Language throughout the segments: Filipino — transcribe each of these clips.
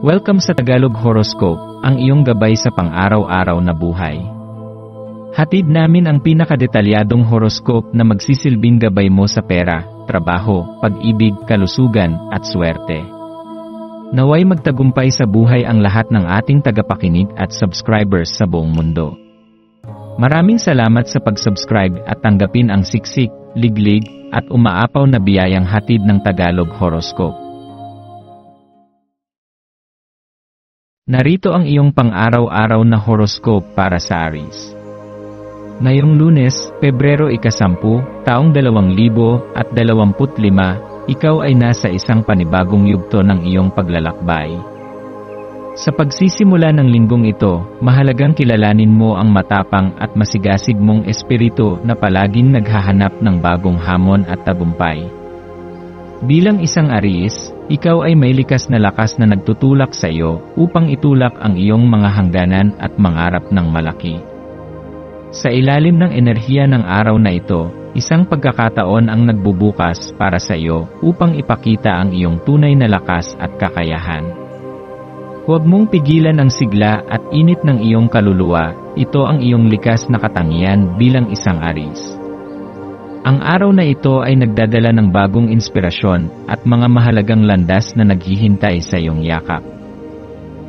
Welcome sa Tagalog Horoscope, ang iyong gabay sa pang-araw-araw na buhay. Hatid namin ang pinakadetalyadong horoscope na magsisilbing gabay mo sa pera, trabaho, pag-ibig, kalusugan, at swerte. Naway magtagumpay sa buhay ang lahat ng ating tagapakinig at subscribers sa buong mundo. Maraming salamat sa pag-subscribe at tanggapin ang siksik, liglig, at umaapaw na biyayang hatid ng Tagalog Horoscope. Narito ang iyong pang-araw-araw na horoscope para sa Aries. Ngayong Lunes, Pebrero 10, taong 2025, ikaw ay nasa isang panibagong yugto ng iyong paglalakbay. Sa pagsisimula ng linggong ito, mahalagang kilalanin mo ang matapang at masigasig mong espiritu na palaging naghahanap ng bagong hamon at tagumpay. Bilang isang Aries, ikaw ay may likas na lakas na nagtutulak sa iyo upang itulak ang iyong mga hangganan at mangarap ng malaki. Sa ilalim ng enerhiya ng araw na ito, isang pagkakataon ang nagbubukas para sa iyo upang ipakita ang iyong tunay na lakas at kakayahan. Huwag mong pigilan ang sigla at init ng iyong kaluluwa, ito ang iyong likas na katangian bilang isang Aries. Ang araw na ito ay nagdadala ng bagong inspirasyon at mga mahalagang landas na naghihintay sa iyong yakap.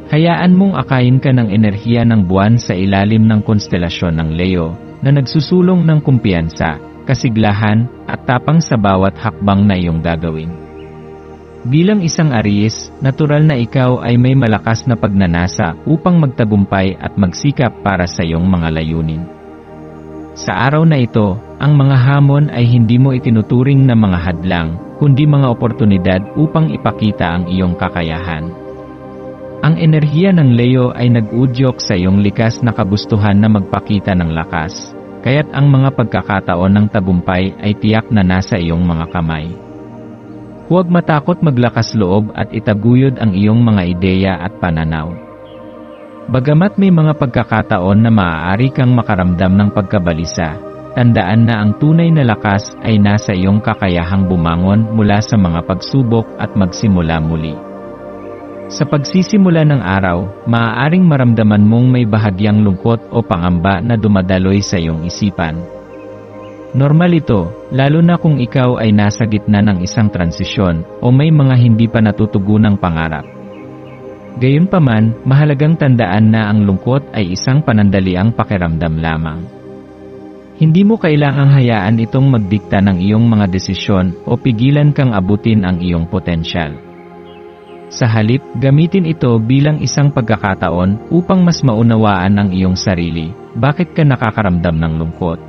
Hayaan mong akayin ka ng enerhiya ng buwan sa ilalim ng konstelasyon ng Leo na nagsusulong ng kumpiyansa, kasiglahan, at tapang sa bawat hakbang na iyong gagawin. Bilang isang Aries, natural na ikaw ay may malakas na pagnanasa upang magtagumpay at magsikap para sa iyong mga layunin. Sa araw na ito, ang mga hamon ay hindi mo itinuturing na mga hadlang, kundi mga oportunidad upang ipakita ang iyong kakayahan. Ang enerhiya ng Leo ay nag-udyok sa iyong likas na kagustuhan na magpakita ng lakas, kaya't ang mga pagkakataon ng tagumpay ay tiyak na nasa iyong mga kamay. Huwag matakot maglakas loob at itaguyod ang iyong mga ideya at pananaw. Bagamat may mga pagkakataon na maaari kang makaramdam ng pagkabalisa, tandaan na ang tunay na lakas ay nasa iyong kakayahang bumangon mula sa mga pagsubok at magsimula muli. Sa pagsisimula ng araw, maaaring maramdaman mong may bahagyang lungkot o pangamba na dumadaloy sa iyong isipan. Normal ito, lalo na kung ikaw ay nasa gitna ng isang transisyon o may mga hindi pa natutugunang pangarap. Gayunpaman, mahalagang tandaan na ang lungkot ay isang panandaliang pakiramdam lamang. Hindi mo kailangang hayaan itong magdikta ng iyong mga desisyon o pigilan kang abutin ang iyong potensyal. Sa halip, gamitin ito bilang isang pagkakataon upang mas maunawaan ang iyong sarili. Bakit ka nakakaramdam ng lungkot?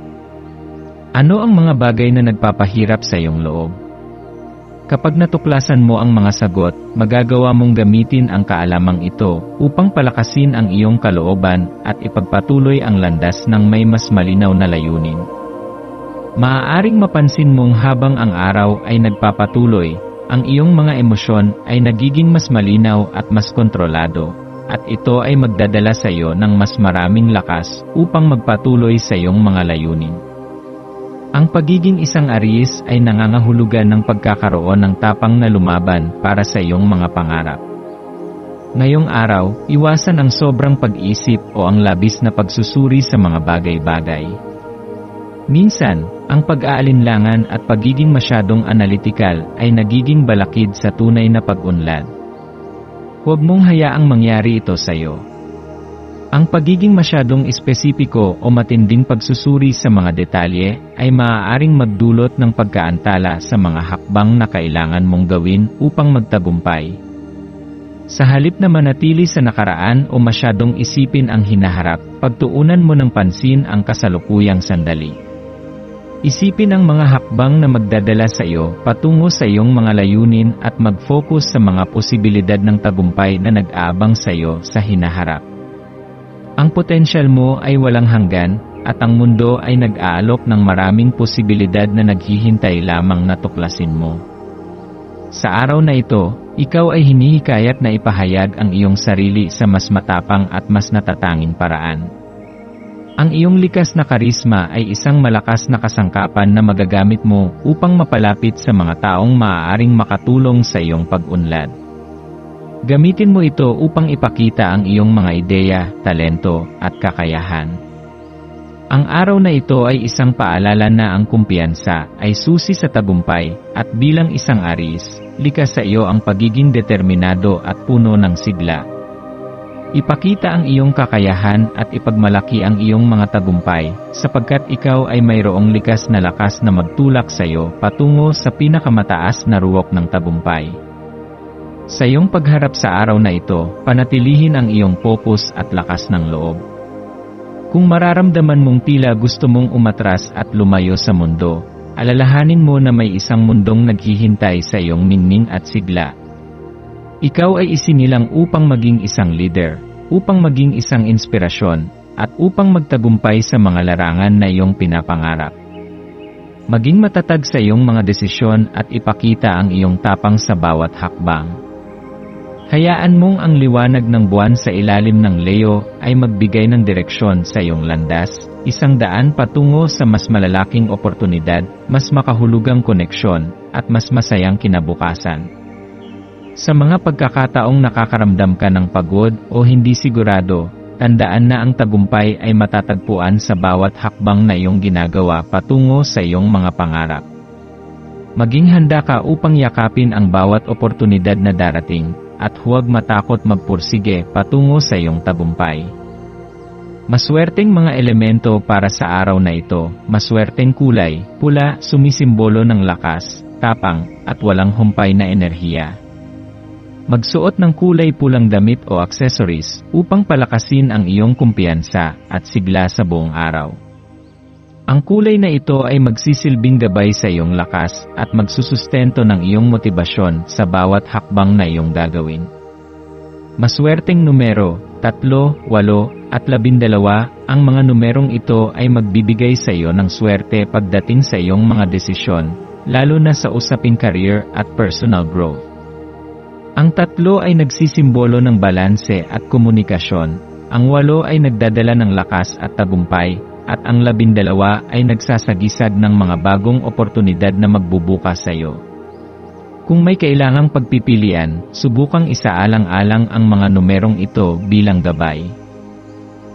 Ano ang mga bagay na nagpapahirap sa iyong loob? Kapag natuklasan mo ang mga sagot, magagawa mong gamitin ang kaalamang ito upang palakasin ang iyong kalooban at ipagpatuloy ang landas ng may mas malinaw na layunin. Maaaring mapansin mong habang ang araw ay nagpapatuloy, ang iyong mga emosyon ay nagiging mas malinaw at mas kontrolado, at ito ay magdadala sa iyo ng mas maraming lakas upang magpatuloy sa iyong mga layunin. Ang pagiging isang Aries ay nangangahulugan ng pagkakaroon ng tapang na lumaban para sa iyong mga pangarap. Ngayong araw, iwasan ang sobrang pag-isip o ang labis na pagsusuri sa mga bagay-bagay. Minsan, ang pag-aalinlangan at pagiging masyadong analytical ay nagiging balakid sa tunay na pag-unlad. Huwag mong hayaang mangyari ito sa iyo. Ang pagiging masyadong espesipiko o matinding pagsusuri sa mga detalye ay maaaring magdulot ng pagkaantala sa mga hakbang na kailangan mong gawin upang magtagumpay. Sa halip na manatili sa nakaraan o masyadong isipin ang hinaharap, pagtuunan mo ng pansin ang kasalukuyang sandali. Isipin ang mga hakbang na magdadala sa iyo patungo sa iyong mga layunin at mag-focus sa mga posibilidad ng tagumpay na nag-aabang sa iyo sa hinaharap. Ang potensyal mo ay walang hanggan, at ang mundo ay nag-aalok ng maraming posibilidad na naghihintay lamang na tuklasin mo. Sa araw na ito, ikaw ay hinihikayat na ipahayag ang iyong sarili sa mas matapang at mas natatanging paraan. Ang iyong likas na karisma ay isang malakas na kasangkapan na magagamit mo upang mapalapit sa mga taong maaaring makatulong sa iyong pag-unlad. Gamitin mo ito upang ipakita ang iyong mga ideya, talento, at kakayahan. Ang araw na ito ay isang paalala na ang kumpiyansa ay susi sa tagumpay, at bilang isang Aries, likas sa iyo ang pagiging determinado at puno ng sigla. Ipakita ang iyong kakayahan at ipagmalaki ang iyong mga tagumpay, sapagkat ikaw ay mayroong likas na lakas na magtulak sa iyo patungo sa pinakamataas na ruwok ng tagumpay. Sa iyong pagharap sa araw na ito, panatilihin ang iyong focus at lakas ng loob. Kung mararamdaman mong tila gusto mong umatras at lumayo sa mundo, alalahanin mo na may isang mundong naghihintay sa iyong ningning at sigla. Ikaw ay isinilang upang maging isang leader, upang maging isang inspirasyon, at upang magtagumpay sa mga larangan na iyong pinapangarap. Maging matatag sa iyong mga desisyon at ipakita ang iyong tapang sa bawat hakbang. Hayaan mong ang liwanag ng buwan sa ilalim ng Leo ay magbigay ng direksyon sa iyong landas, isang daan patungo sa mas malalaking oportunidad, mas makahulugang koneksyon, at mas masayang kinabukasan. Sa mga pagkakataong nakakaramdam ka ng pagod o hindi sigurado, tandaan na ang tagumpay ay matatagpuan sa bawat hakbang na iyong ginagawa patungo sa iyong mga pangarap. Maging handa ka upang yakapin ang bawat oportunidad na darating, at huwag matakot magpursige patungo sa iyong tagumpay. Maswerteng mga elemento para sa araw na ito, maswerteng kulay, pula, sumisimbolo ng lakas, tapang, at walang humpay na enerhiya. Magsuot ng kulay pulang damit o accessories upang palakasin ang iyong kumpiyansa at sigla sa buong araw. Ang kulay na ito ay magsisilbing gabay sa iyong lakas at magsusustento ng iyong motibasyon sa bawat hakbang na iyong gagawin. Maswerteng numero, 3, 8, at 12, ang mga numerong ito ay magbibigay sa iyo ng swerte pagdating sa iyong mga desisyon, lalo na sa usaping career at personal growth. Ang 3 ay nagsisimbolo ng balanse at komunikasyon, ang 8 ay nagdadala ng lakas at tagumpay, at ang 12 ay nagsasagisag ng mga bagong oportunidad na magbubukas sa iyo. Kung may kailangang pagpipilian, subukang isaalang-alang ang mga numerong ito bilang gabay.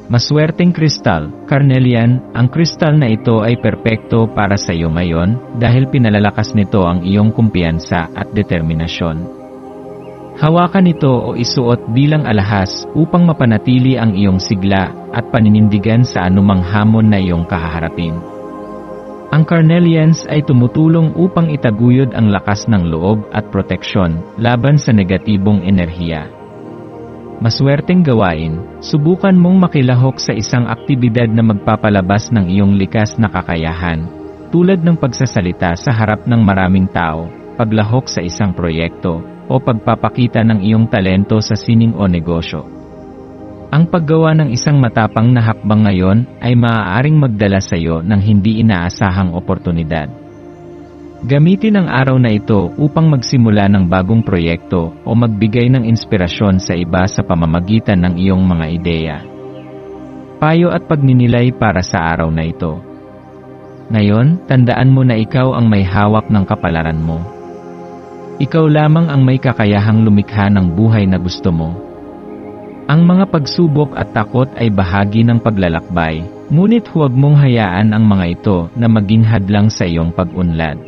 Maswerteng kristal, carnelian, ang kristal na ito ay perpekto para sa iyo ngayon dahil pinalalakas nito ang iyong kumpiyansa at determinasyon. Hawakan ito o isuot bilang alahas upang mapanatili ang iyong sigla at paninindigan sa anumang hamon na iyong kahaharapin. Ang carnelians ay tumutulong upang itaguyod ang lakas ng loob at proteksyon laban sa negatibong enerhiya. Maswerteng gawain, subukan mong makilahok sa isang aktibidad na magpapalabas ng iyong likas na kakayahan, tulad ng pagsasalita sa harap ng maraming tao, paglahok sa isang proyekto, o pagpapakita ng iyong talento sa sining o negosyo. Ang paggawa ng isang matapang na hakbang ngayon ay maaaring magdala sa iyo ng hindi inaasahang oportunidad. Gamitin ang araw na ito upang magsimula ng bagong proyekto o magbigay ng inspirasyon sa iba sa pamamagitan ng iyong mga ideya. Payo at pagninilay para sa araw na ito. Ngayon, tandaan mo na ikaw ang may hawak ng kapalaran mo. Ikaw lamang ang may kakayahang lumikha ng buhay na gusto mo. Ang mga pagsubok at takot ay bahagi ng paglalakbay, ngunit huwag mong hayaan ang mga ito na maging hadlang sa iyong pag-unlad.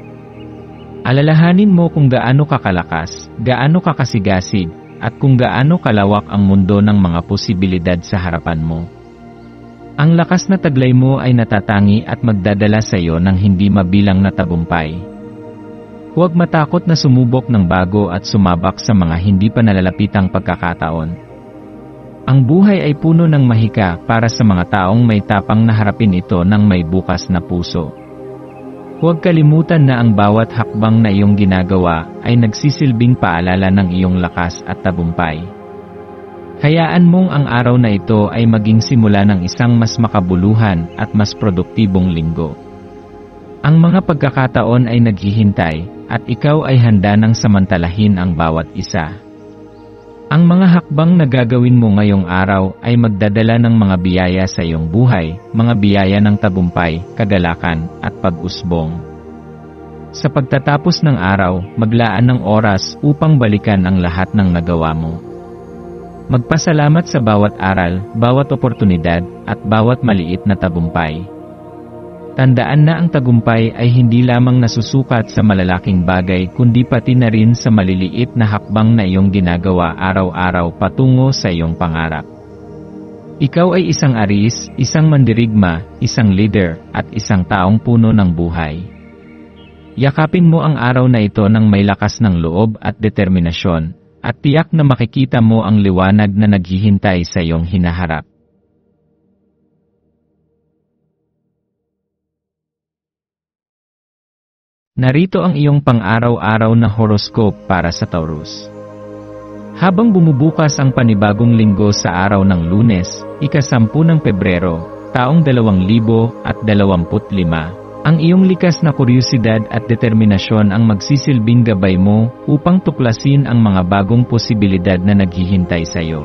Alalahanin mo kung gaano ka kalakas, gaano ka kasigasig, at kung gaano kalawak ang mundo ng mga posibilidad sa harapan mo. Ang lakas na taglay mo ay natatangi at magdadala sa iyo ng hindi mabilang na tagumpay. Huwag matakot na sumubok ng bago at sumabak sa mga hindi pa nalalapitang pagkakataon. Ang buhay ay puno ng mahika para sa mga taong may tapang na harapin ito ng may bukas na puso. Huwag kalimutan na ang bawat hakbang na iyong ginagawa ay nagsisilbing paalala ng iyong lakas at tagumpay. Hayaan mong ang araw na ito ay maging simula ng isang mas makabuluhan at mas produktibong linggo. Ang mga pagkakataon ay naghihintay, at ikaw ay handa nang samantalahin ang bawat isa. Ang mga hakbang na gagawin mo ngayong araw ay magdadala ng mga biyaya sa iyong buhay, mga biyaya ng tagumpay, kagalakan, at pag-usbong. Sa pagtatapos ng araw, maglaan ng oras upang balikan ang lahat ng nagawa mo. Magpasalamat sa bawat aral, bawat oportunidad, at bawat maliit na tagumpay. Tandaan na ang tagumpay ay hindi lamang nasusukat sa malalaking bagay kundi pati na rin sa maliliit na hakbang na iyong ginagawa araw-araw patungo sa iyong pangarap. Ikaw ay isang Aries, isang mandirigma, isang leader, at isang taong puno ng buhay. Yakapin mo ang araw na ito ng may lakas ng loob at determinasyon, at tiyak na makikita mo ang liwanag na naghihintay sa iyong hinaharap. Narito ang iyong pang-araw-araw na horoscope para sa Taurus. Habang bumubukas ang panibagong linggo sa araw ng Lunes, ika-10 ng Pebrero, taong 2025, ang iyong likas na kuryosidad at determinasyon ang magsisilbing gabay mo upang tuklasin ang mga bagong posibilidad na naghihintay sa iyo.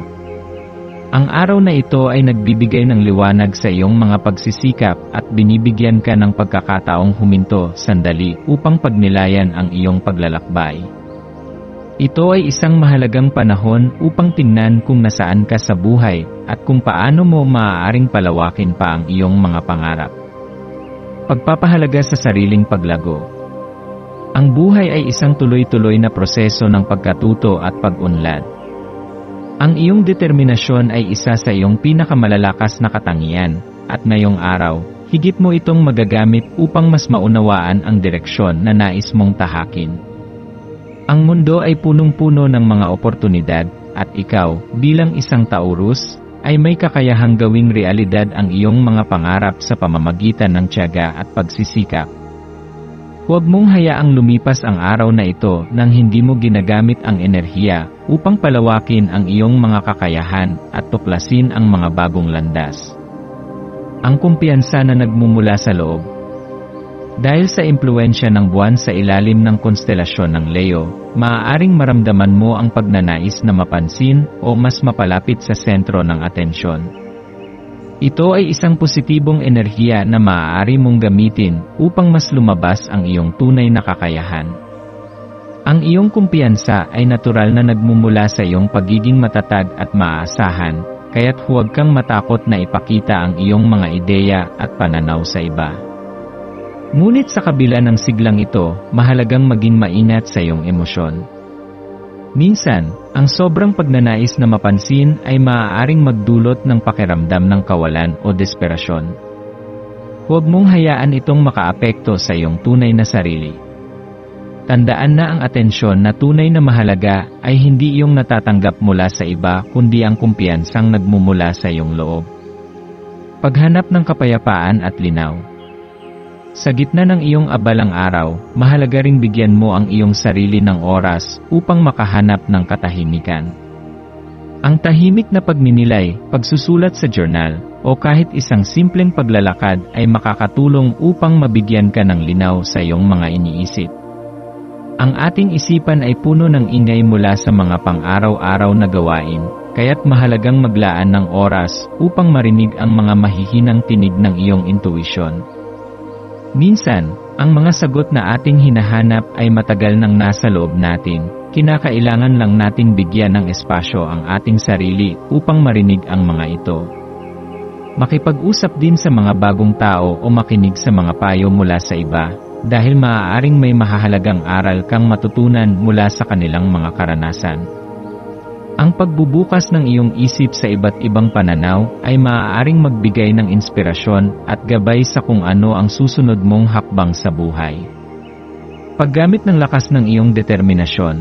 Ang araw na ito ay nagbibigay ng liwanag sa iyong mga pagsisikap at binibigyan ka ng pagkakataong huminto sandali upang pagnilayan ang iyong paglalakbay. Ito ay isang mahalagang panahon upang tingnan kung nasaan ka sa buhay at kung paano mo maaaring palawakin pa ang iyong mga pangarap. Pagpapahalaga sa sariling paglago. Ang buhay ay isang tuloy-tuloy na proseso ng pagkatuto at pag-unlad. Ang iyong determinasyon ay isa sa iyong pinakamalalakas na katangian, at ngayong araw, higit mo itong magagamit upang mas maunawaan ang direksyon na nais mong tahakin. Ang mundo ay punong-puno ng mga oportunidad, at ikaw, bilang isang Taurus, ay may kakayahang gawing realidad ang iyong mga pangarap sa pamamagitan ng tiyaga at pagsisikap. Huwag mong hayaang lumipas ang araw na ito nang hindi mo ginagamit ang enerhiya upang palawakin ang iyong mga kakayahan at tuklasin ang mga bagong landas. Ang kumpiyansa na nagmumula sa loob. Dahil sa impluwensya ng buwan sa ilalim ng konstelasyon ng Leo, maaaring maramdaman mo ang pagnanais na mapansin o mas mapalapit sa sentro ng atensyon. Ito ay isang positibong enerhiya na maaari mong gamitin upang mas lumabas ang iyong tunay na kakayahan. Ang iyong kumpiyansa ay natural na nagmumula sa iyong pagiging matatag at maaasahan, kaya't huwag kang matakot na ipakita ang iyong mga ideya at pananaw sa iba. Ngunit sa kabila ng siglang ito, mahalagang maging maingat sa iyong emosyon. Minsan, ang sobrang pagnanais na mapansin ay maaaring magdulot ng pakiramdam ng kawalan o desperasyon. Huwag mong hayaan itong makaapekto sa iyong tunay na sarili. Tandaan na ang atensyon na tunay na mahalaga ay hindi iyong natatanggap mula sa iba kundi ang kumpiyansang nagmumula sa iyong loob. Paghanap ng kapayapaan at linaw. Sa gitna ng iyong abalang araw, mahalaga ring bigyan mo ang iyong sarili ng oras upang makahanap ng katahimikan. Ang tahimik na pagninilay, pagsusulat sa journal, o kahit isang simpleng paglalakad ay makakatulong upang mabigyan ka ng linaw sa iyong mga iniisip. Ang ating isipan ay puno ng ingay mula sa mga pang-araw-araw na gawain, kaya't mahalagang maglaan ng oras upang marinig ang mga mahihinang tinig ng iyong intuisyon. Minsan, ang mga sagot na ating hinahanap ay matagal nang nasa loob natin, kinakailangan lang nating bigyan ng espasyo ang ating sarili upang marinig ang mga ito. Makipag-usap din sa mga bagong tao o makinig sa mga payo mula sa iba, dahil maaaring may mahahalagang aral kang matutunan mula sa kanilang mga karanasan. Ang pagbubukas ng iyong isip sa iba't ibang pananaw ay maaaring magbigay ng inspirasyon at gabay sa kung ano ang susunod mong hakbang sa buhay. Paggamit ng lakas ng iyong determinasyon.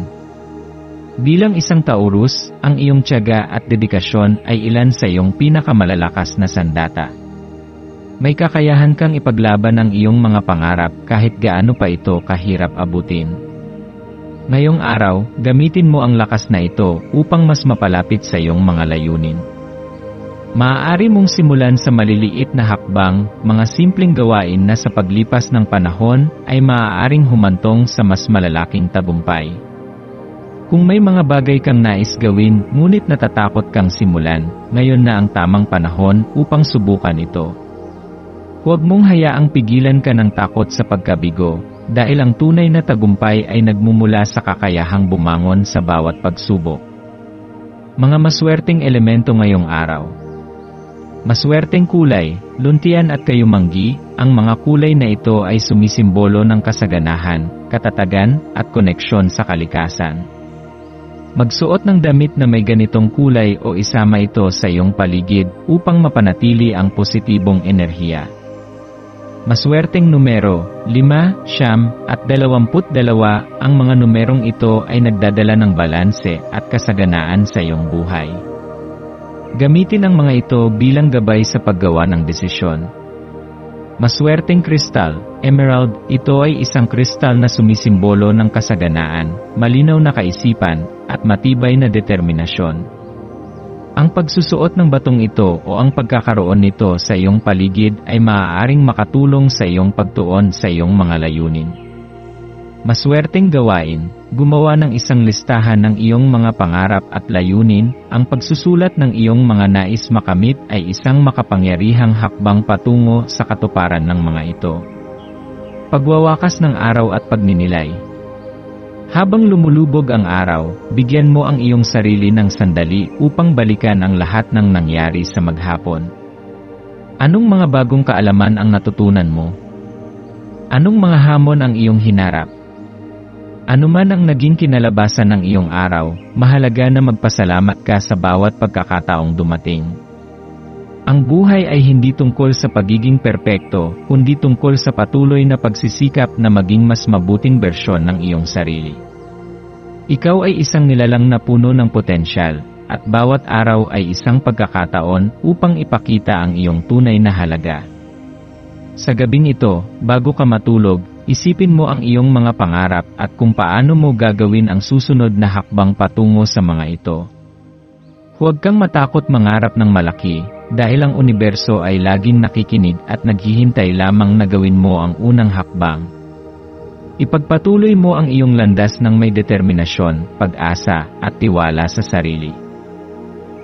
Bilang isang Taurus, ang iyong tiyaga at dedikasyon ay ilan sa iyong pinakamalalakas na sandata. May kakayahan kang ipaglaban ang iyong mga pangarap kahit gaano pa ito kahirap abutin. Ngayong araw, gamitin mo ang lakas na ito upang mas mapalapit sa iyong mga layunin. Maaari mong simulan sa maliliit na hakbang, mga simpleng gawain na sa paglipas ng panahon ay maaaring humantong sa mas malalaking tagumpay. Kung may mga bagay kang nais gawin ngunit natatakot kang simulan, ngayon na ang tamang panahon upang subukan ito. Huwag mong hayaang pigilan ka ng takot sa pagkabigo. dahil ang tunay na tagumpay ay nagmumula sa kakayahang bumangon sa bawat pagsubok. Mga maswerteng elemento ngayong araw. Maswerteng kulay, luntian at kayumanggi, ang mga kulay na ito ay sumisimbolo ng kasaganahan, katatagan, at koneksyon sa kalikasan. Magsuot ng damit na may ganitong kulay o isama ito sa iyong paligid upang mapanatili ang positibong enerhiya. Maswerteng numero, 5, 9, at 22, ang mga numerong ito ay nagdadala ng balanse at kasaganaan sa iyong buhay. Gamitin ang mga ito bilang gabay sa paggawa ng desisyon. Maswerteng kristal, emerald, ito ay isang kristal na sumisimbolo ng kasaganaan, malinaw na kaisipan, at matibay na determinasyon. Ang pagsusuot ng batong ito o ang pagkakaroon nito sa iyong paligid ay maaaring makatulong sa iyong pagtuon sa iyong mga layunin. Maswerteng gawain, gumawa ng isang listahan ng iyong mga pangarap at layunin. Ang pagsusulat ng iyong mga nais makamit ay isang makapangyarihang hakbang patungo sa katuparan ng mga ito. Pagwawakas ng araw at pagninilay. Habang lumulubog ang araw, bigyan mo ang iyong sarili ng sandali upang balikan ang lahat ng nangyari sa maghapon. Anong mga bagong kaalaman ang natutunan mo? Anong mga hamon ang iyong hinarap? Ano man ang naging kinalabasan ng iyong araw, mahalaga na magpasalamat ka sa bawat pagkakataong dumating. Ang buhay ay hindi tungkol sa pagiging perpekto, kundi tungkol sa patuloy na pagsisikap na maging mas mabuting bersyon ng iyong sarili. Ikaw ay isang nilalang na puno ng potensyal, at bawat araw ay isang pagkakataon upang ipakita ang iyong tunay na halaga. Sa gabing ito, bago ka matulog, isipin mo ang iyong mga pangarap at kung paano mo gagawin ang susunod na hakbang patungo sa mga ito. Huwag kang matakot mangarap ng malaki, dahil ang universo ay laging nakikinig at naghihintay lamang na gawin mo ang unang hakbang. Ipagpatuloy mo ang iyong landas ng may determinasyon, pag-asa, at tiwala sa sarili.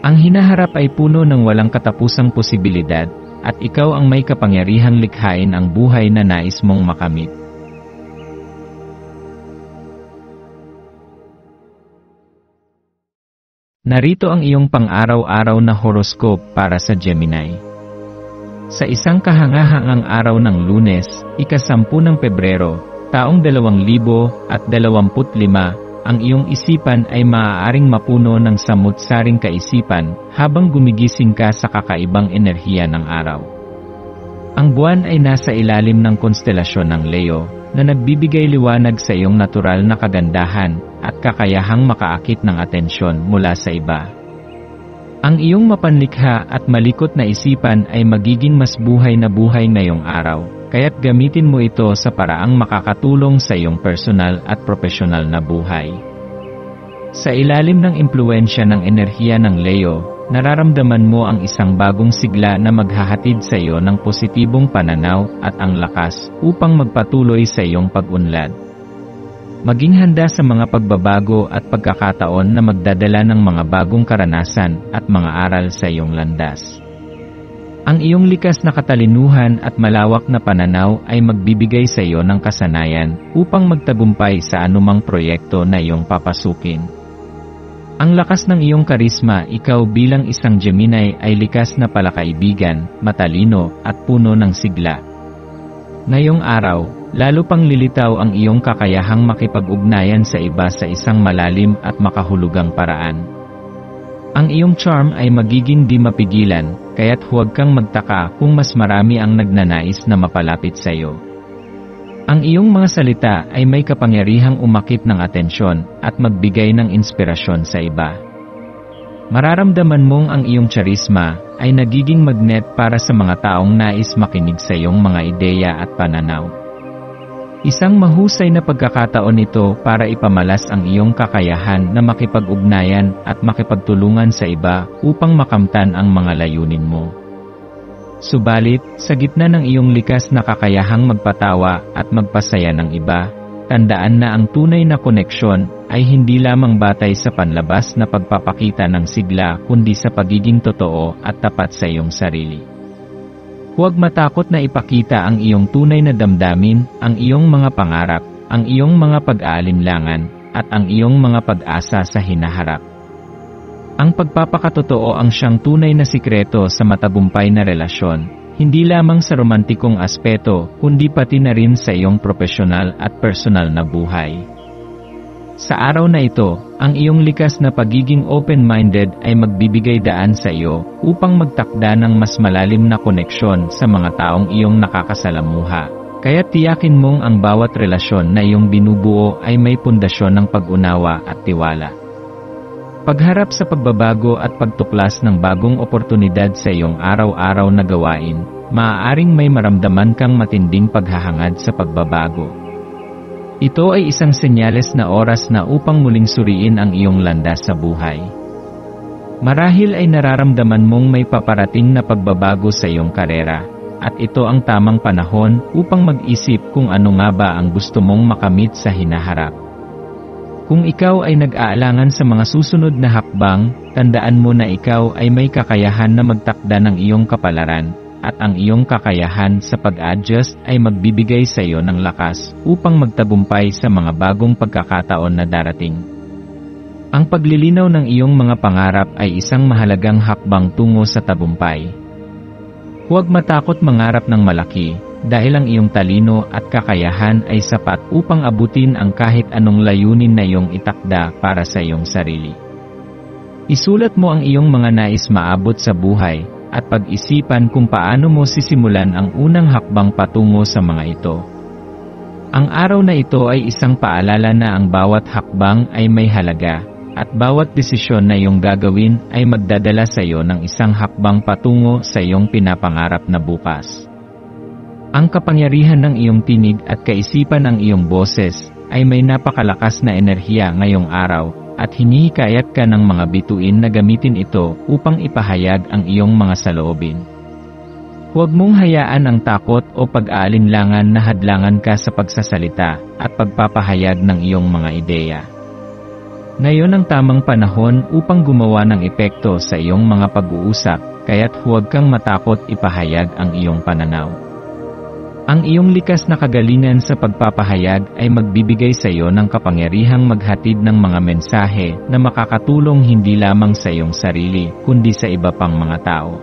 Ang hinaharap ay puno ng walang katapusang posibilidad, at ikaw ang may kapangyarihang likhain ang buhay na nais mong makamit. Narito ang iyong pang-araw-araw na horoscope para sa Gemini. Sa isang kahangahangang araw ng Lunes, ika-10 ng Pebrero, taong 2025, ang iyong isipan ay maaaring mapuno ng samut-saring kaisipan habang gumigising ka sa kakaibang enerhiya ng araw. Ang buwan ay nasa ilalim ng konstelasyon ng Leo, na nagbibigay liwanag sa iyong natural na kagandahan at kakayahang makaakit ng atensyon mula sa iba. Ang iyong mapanlikha at malikot na isipan ay magiging mas buhay na buhay ngayong araw, kaya't gamitin mo ito sa paraang makakatulong sa iyong personal at profesional na buhay. Sa ilalim ng impluwensya ng enerhiya ng Leo, nararamdaman mo ang isang bagong sigla na maghahatid sa iyo ng positibong pananaw at ang lakas upang magpatuloy sa iyong pag-unlad. Maging handa sa mga pagbabago at pagkakataon na magdadala ng mga bagong karanasan at mga aral sa iyong landas. Ang iyong likas na katalinuhan at malawak na pananaw ay magbibigay sa iyo ng kasanayan upang magtagumpay sa anumang proyekto na iyong papasukin. Ang lakas ng iyong karisma, ikaw bilang isang Gemini ay likas na palakaibigan, matalino, at puno ng sigla. Ngayong araw, lalo pang lilitaw ang iyong kakayahang makipag-ugnayan sa iba sa isang malalim at makahulugang paraan. Ang iyong charm ay magiging di mapigilan, kaya't huwag kang magtaka kung mas marami ang nagnanais na mapalapit sa iyo. Ang iyong mga salita ay may kapangyarihang umakit ng atensyon at magbigay ng inspirasyon sa iba. Mararamdaman mong ang iyong charisma ay nagiging magnet para sa mga taong nais makinig sa iyong mga ideya at pananaw. Isang mahusay na pagkakataon ito para ipamalas ang iyong kakayahan na makipag-ugnayan at makipagtulungan sa iba upang makamtan ang mga layunin mo. Subalit, sa gitna ng iyong likas na kakayahang magpatawa at magpasaya ng iba, tandaan na ang tunay na koneksyon ay hindi lamang batay sa panlabas na pagpapakita ng sigla kundi sa pagiging totoo at tapat sa iyong sarili. Huwag matakot na ipakita ang iyong tunay na damdamin, ang iyong mga pangarap, ang iyong mga pag-aalinlangan, at ang iyong mga pag-asa sa hinaharap. Ang pagpapakatotoo ang siyang tunay na sikreto sa matagumpay na relasyon, hindi lamang sa romantikong aspeto, kundi pati na rin sa iyong profesional at personal na buhay. Sa araw na ito, ang iyong likas na pagiging open-minded ay magbibigay daan sa iyo upang magtakda ng mas malalim na koneksyon sa mga taong iyong nakakasalamuha. Kaya tiyakin mong ang bawat relasyon na iyong binubuo ay may pundasyon ng pag-unawa at tiwala. Pagharap sa pagbabago at pagtuklas ng bagong oportunidad sa iyong araw-araw na gawain, maaaring may maramdaman kang matinding paghahangad sa pagbabago. Ito ay isang senyales na oras na upang muling suriin ang iyong landas sa buhay. Marahil ay nararamdaman mong may paparating na pagbabago sa iyong karera, at ito ang tamang panahon upang mag-isip kung ano nga ba ang gusto mong makamit sa hinaharap. Kung ikaw ay nag-aalangan sa mga susunod na hakbang, tandaan mo na ikaw ay may kakayahan na magtakda ng iyong kapalaran, at ang iyong kakayahan sa pag-adjust ay magbibigay sa iyo ng lakas upang magtagumpay sa mga bagong pagkakataon na darating. Ang paglilinaw ng iyong mga pangarap ay isang mahalagang hakbang tungo sa tagumpay. Huwag matakot mangarap ng malaki, dahil ang iyong talino at kakayahan ay sapat upang abutin ang kahit anong layunin na iyong itakda para sa iyong sarili. Isulat mo ang iyong mga nais maabot sa buhay, at pag-isipan kung paano mo sisimulan ang unang hakbang patungo sa mga ito. Ang araw na ito ay isang paalala na ang bawat hakbang ay may halaga, at bawat desisyon na iyong gagawin ay magdadala sa iyo ng isang hakbang patungo sa iyong pinapangarap na bukas. Ang kapangyarihan ng iyong tinig at kaisipan ng iyong boses ay may napakalakas na enerhiya ngayong araw, at hinihikayat ka ng mga bituin na gamitin ito upang ipahayag ang iyong mga saloobin. Huwag mong hayaan ang takot o pag-aalinlangan na hadlangan ka sa pagsasalita at pagpapahayag ng iyong mga ideya. Ngayon ang tamang panahon upang gumawa ng epekto sa iyong mga pag-uusap, kaya't huwag kang matakot ipahayag ang iyong pananaw. Ang iyong likas na kagalingan sa pagpapahayag ay magbibigay sa iyo ng kapangyarihang maghatid ng mga mensahe na makakatulong hindi lamang sa iyong sarili, kundi sa iba pang mga tao.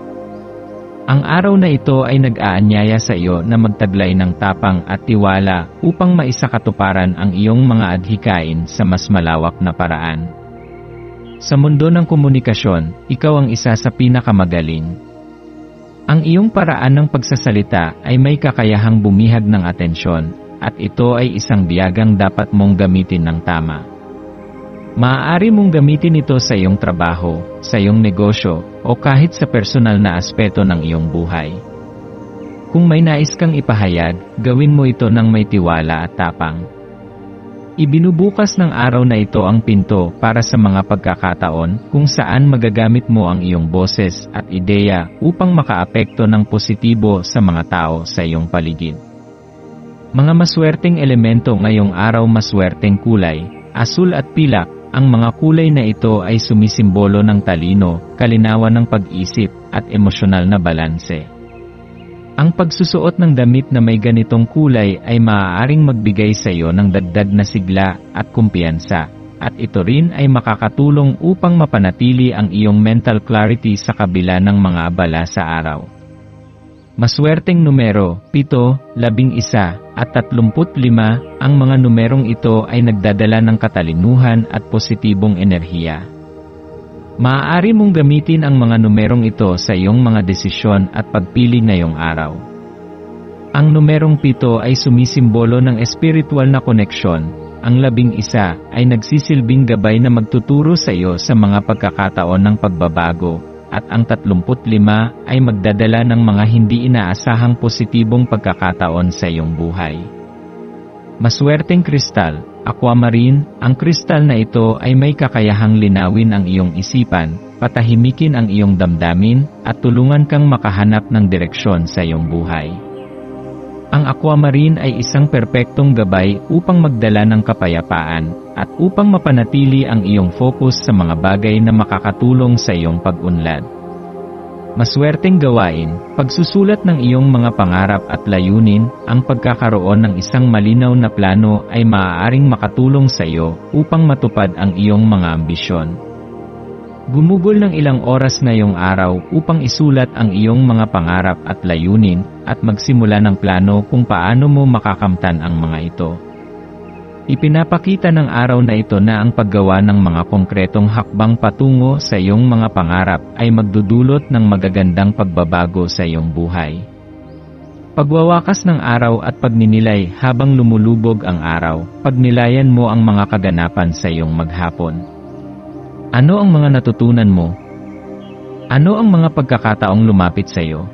Ang araw na ito ay nag-aanyaya sa iyo na magtaglay ng tapang at tiwala upang maisakatuparan ang iyong mga adhikain sa mas malawak na paraan. Sa mundo ng komunikasyon, ikaw ang isa sa pinakamagaling. Ang iyong paraan ng pagsasalita ay may kakayahang bumihag ng atensyon, at ito ay isang biyagang dapat mong gamitin ng tama. Maaari mong gamitin ito sa iyong trabaho, sa iyong negosyo, o kahit sa personal na aspeto ng iyong buhay. Kung may nais kang ipahayag, gawin mo ito ng may tiwala at tapang. Ibinubukas ng araw na ito ang pinto para sa mga pagkakataon kung saan magagamit mo ang iyong boses at ideya upang makaapekto ng positibo sa mga tao sa iyong paligid. Mga maswerteng elemento ngayong araw: maswerteng kulay, asul at pilak. Ang mga kulay na ito ay sumisimbolo ng talino, kalinawan ng pag-isip, at emosyonal na balanse. Ang pagsusuot ng damit na may ganitong kulay ay maaaring magbigay sa iyo ng dagdag na sigla at kumpiyansa, at ito rin ay makakatulong upang mapanatili ang iyong mental clarity sa kabila ng mga abala sa araw. Maswerteng numero: 7, 11, at 35. Ang mga numerong ito ay nagdadala ng katalinuhan at positibong enerhiya. Maaari mong gamitin ang mga numerong ito sa iyong mga desisyon at pagpili ngayong araw. Ang numerong 7 ay sumisimbolo ng espiritual na koneksyon. Ang 11 ay nagsisilbing gabay na magtuturo sa iyo sa mga pagkakataon ng pagbabago, at ang 35 ay magdadala ng mga hindi inaasahang positibong pagkakataon sa iyong buhay. Maswerteng kristal: aquamarine. Ang kristal na ito ay may kakayahang linawin ang iyong isipan, patahimikin ang iyong damdamin, at tulungan kang makahanap ng direksyon sa iyong buhay. Ang aquamarine ay isang perpektong gabay upang magdala ng kapayapaan, at upang mapanatili ang iyong focus sa mga bagay na makakatulong sa iyong pag-unlad. Maswerteng gawain, pagsusulat ng iyong mga pangarap at layunin, ang pagkakaroon ng isang malinaw na plano ay maaaring makatulong sa iyo upang matupad ang iyong mga ambisyon. Gumugol ng ilang oras ngayong araw upang isulat ang iyong mga pangarap at layunin at magsimula ng plano kung paano mo makakamtan ang mga ito. Ipinapakita ng araw na ito na ang paggawa ng mga konkretong hakbang patungo sa iyong mga pangarap ay magdudulot ng magagandang pagbabago sa iyong buhay. Pagwawakas ng araw at pagninilay habang lumulubog ang araw, pagnilayan mo ang mga kaganapan sa iyong maghapon. Ano ang mga natutunan mo? Ano ang mga pagkakataong lumapit sa iyo?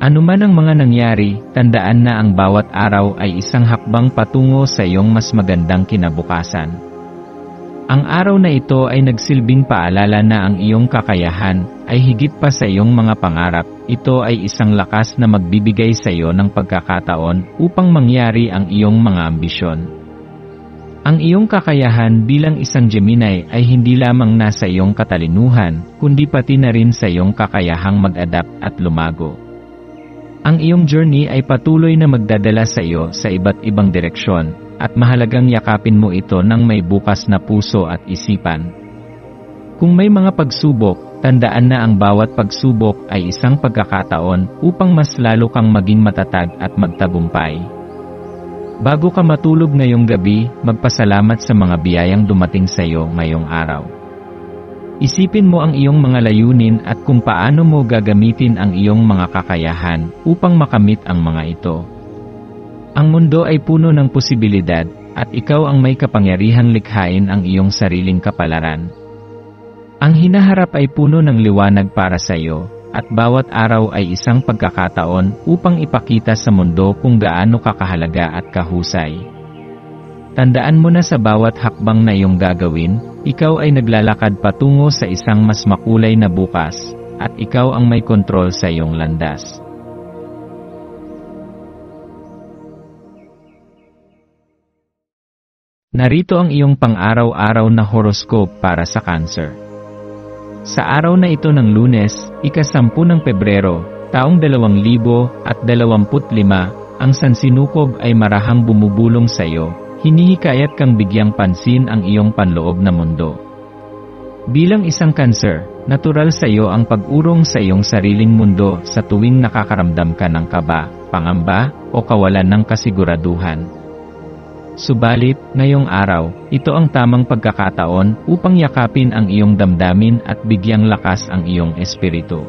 Ano man ang mga nangyari, tandaan na ang bawat araw ay isang hakbang patungo sa iyong mas magandang kinabukasan. Ang araw na ito ay nagsilbing paalala na ang iyong kakayahan ay higit pa sa iyong mga pangarap. Ito ay isang lakas na magbibigay sa iyo ng pagkakataon upang mangyari ang iyong mga ambisyon. Ang iyong kakayahan bilang isang Gemini ay hindi lamang nasa iyong katalinuhan, kundi pati na rin sa iyong kakayahang mag-adapt at lumago. Ang iyong journey ay patuloy na magdadala sa iyo sa iba't ibang direksyon, at mahalagang yakapin mo ito ng may bukas na puso at isipan. Kung may mga pagsubok, tandaan na ang bawat pagsubok ay isang pagkakataon upang mas lalo kang maging matatag at magtagumpay. Bago ka matulog ngayong gabi, magpasalamat sa mga biyayang dumating sa iyo ngayong araw. Isipin mo ang iyong mga layunin at kung paano mo gagamitin ang iyong mga kakayahan upang makamit ang mga ito. Ang mundo ay puno ng posibilidad, at ikaw ang may kapangyarihang likhain ang iyong sariling kapalaran. Ang hinaharap ay puno ng liwanag para sa iyo, at bawat araw ay isang pagkakataon upang ipakita sa mundo kung gaano ka kahalaga at kahusay. Tandaan mo na sa bawat hakbang na iyong gagawin, ikaw ay naglalakad patungo sa isang mas makulay na bukas, at ikaw ang may kontrol sa iyong landas. Narito ang iyong pang-araw-araw na horoscope para sa Cancer. Sa araw na ito ng Lunes, ika-10 ng Pebrero, taong 2025, ang sansinukob ay marahang bumubulong sa iyo. Hinihikayat kang bigyang pansin ang iyong panloob na mundo. Bilang isang Cancer, natural sa iyo ang pag-urong sa iyong sariling mundo sa tuwing nakakaramdam ka ng kaba, pangamba, o kawalan ng kasiguraduhan. Subalit, ngayong araw, ito ang tamang pagkakataon upang yakapin ang iyong damdamin at bigyang lakas ang iyong espiritu.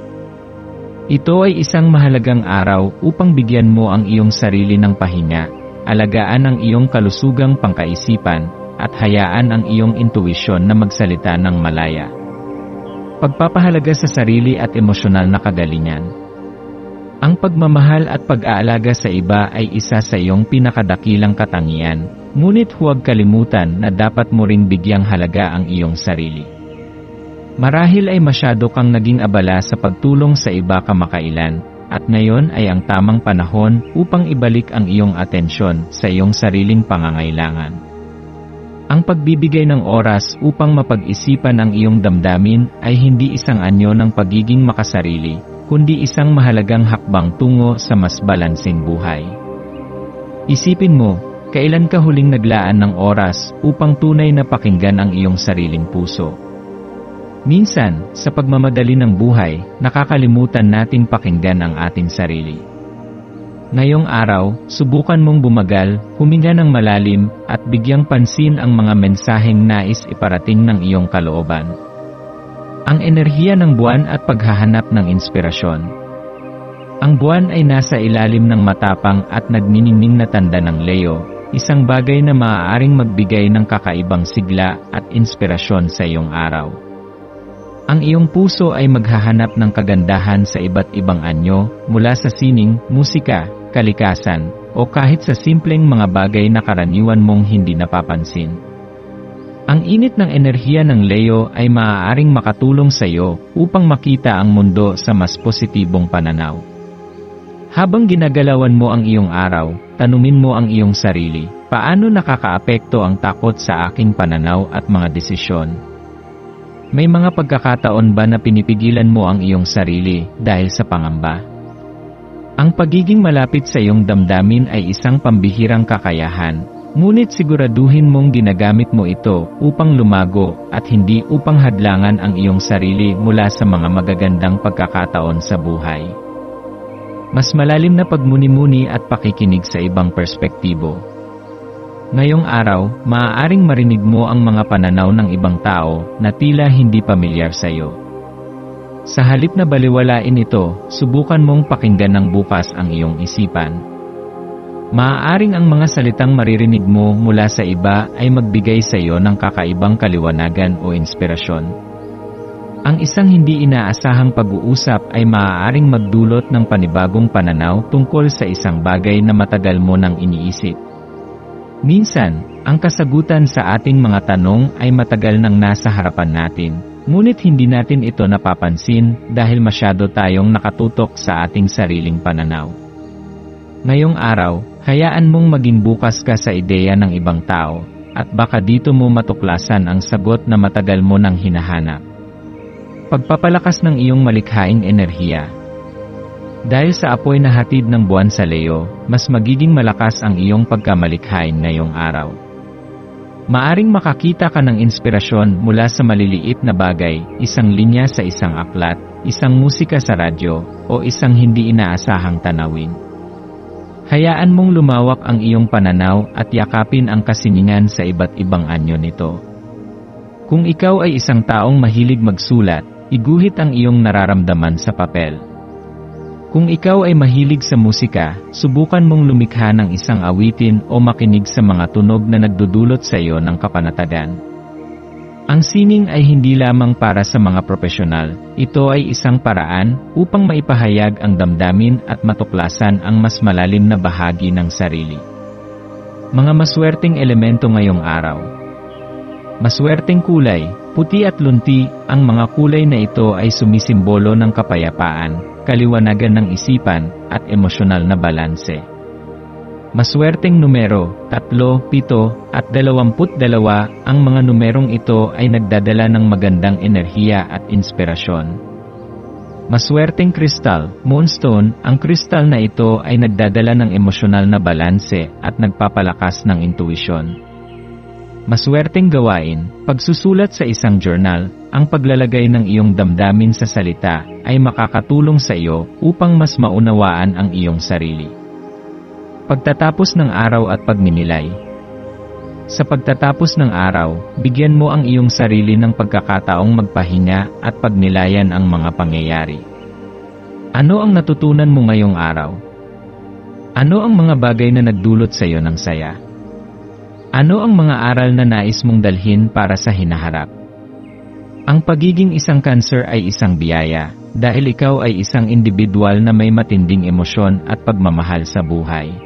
Ito ay isang mahalagang araw upang bigyan mo ang iyong sarili ng pahinga, alagaan ang iyong kalusugang pangkaisipan, at hayaan ang iyong intuisyon na magsalita ng malaya. Pagpapahalaga sa sarili at emosyonal na kagalingan. Ang pagmamahal at pag-aalaga sa iba ay isa sa iyong pinakadakilang katangian, ngunit huwag kalimutan na dapat mo ring bigyang halaga ang iyong sarili. Marahil ay masyado kang naging abala sa pagtulong sa iba kamakailan, at ngayon ay ang tamang panahon upang ibalik ang iyong atensyon sa iyong sariling pangangailangan. Ang pagbibigay ng oras upang mapag-isipan ang iyong damdamin ay hindi isang anyo ng pagiging makasarili, kundi isang mahalagang hakbang tungo sa mas balansing buhay. Isipin mo, kailan ka huling naglaan ng oras upang tunay na pakinggan ang iyong sariling puso? Minsan, sa pagmamadali ng buhay, nakakalimutan nating pakinggan ang ating sarili. Ngayong araw, subukan mong bumagal, huminga ng malalim, at bigyang pansin ang mga mensaheng nais iparating ng iyong kalooban. Ang enerhiya ng buwan at paghahanap ng inspirasyon. Ang buwan ay nasa ilalim ng matapang at nagniningning na tanda ng Leo, isang bagay na maaaring magbigay ng kakaibang sigla at inspirasyon sa iyong araw. Ang iyong puso ay maghahanap ng kagandahan sa iba't ibang anyo, mula sa sining, musika, kalikasan, o kahit sa simpleng mga bagay na karaniwan mong hindi napapansin. Ang init ng enerhiya ng Leo ay maaaring makatulong sa iyo upang makita ang mundo sa mas positibong pananaw. Habang ginagalawan mo ang iyong araw, tanumin mo ang iyong sarili, paano nakakaapekto ang takot sa aking pananaw at mga desisyon? May mga pagkakataon ba na pinipigilan mo ang iyong sarili dahil sa pangamba? Ang pagiging malapit sa iyong damdamin ay isang pambihirang kakayahan, ngunit siguraduhin mong ginagamit mo ito upang lumago at hindi upang hadlangan ang iyong sarili mula sa mga magagandang pagkakataon sa buhay. Mas malalim na pagmuni-muni at pakikinig sa ibang perspektibo. Ngayong araw, maaaring marinig mo ang mga pananaw ng ibang tao na tila hindi pamilyar sa iyo. Sa halip na baliwalain ito, subukan mong pakinggan ng bukas ang iyong isipan. Maaaring ang mga salitang maririnig mo mula sa iba ay magbigay sa iyo ng kakaibang kaliwanagan o inspirasyon. Ang isang hindi inaasahang pag-uusap ay maaaring magdulot ng panibagong pananaw tungkol sa isang bagay na matagal mo nang iniisip. Minsan, ang kasagutan sa ating mga tanong ay matagal nang nasa harapan natin, ngunit hindi natin ito napapansin dahil masyado tayong nakatutok sa ating sariling pananaw. Ngayong araw, hayaan mong maging bukas ka sa ideya ng ibang tao, at baka dito mo matuklasan ang sagot na matagal mo nang hinahanap. Pagpapalakas ng iyong malikhaing enerhiya. Dahil sa apoy na hatid ng buwan sa Leo, mas magiging malakas ang iyong pagkamalikhain ngayong araw. Maaring makakita ka ng inspirasyon mula sa maliliit na bagay, isang linya sa isang aklat, isang musika sa radyo, o isang hindi inaasahang tanawin. Hayaan mong lumawak ang iyong pananaw at yakapin ang kasiningan sa iba't ibang anyo nito. Kung ikaw ay isang taong mahilig magsulat, iguhit ang iyong nararamdaman sa papel. Kung ikaw ay mahilig sa musika, subukan mong lumikha ng isang awitin o makinig sa mga tunog na nagdudulot sa iyo ng kapanatagan. Ang sining ay hindi lamang para sa mga profesional, ito ay isang paraan upang maipahayag ang damdamin at matuklasan ang mas malalim na bahagi ng sarili. Mga maswerteng elemento ngayong araw. Maswerteng kulay, puti at lunti, ang mga kulay na ito ay sumisimbolo ng kapayapaan, kaliwanagan ng isipan, at emosyonal na balanse. Maswerteng numero, 3, 7, at 22, ang mga numerong ito ay nagdadala ng magandang enerhiya at inspirasyon. Maswerteng kristal, moonstone, ang kristal na ito ay nagdadala ng emosyonal na balanse at nagpapalakas ng intuisyon. Maswerteng gawain, pagsusulat sa isang journal, ang paglalagay ng iyong damdamin sa salita ay makakatulong sa iyo upang mas maunawaan ang iyong sarili. Pagtatapos ng araw at pagninilay. Sa pagtatapos ng araw, bigyan mo ang iyong sarili ng pagkakataong magpahinga at pagnilayan ang mga pangyayari. Ano ang natutunan mo ngayong araw? Ano ang mga bagay na nagdulot sa iyo ng saya? Ano ang mga aral na nais mong dalhin para sa hinaharap? Ang pagiging isang Cancer ay isang biyaya, dahil ikaw ay isang individual na may matinding emosyon at pagmamahal sa buhay.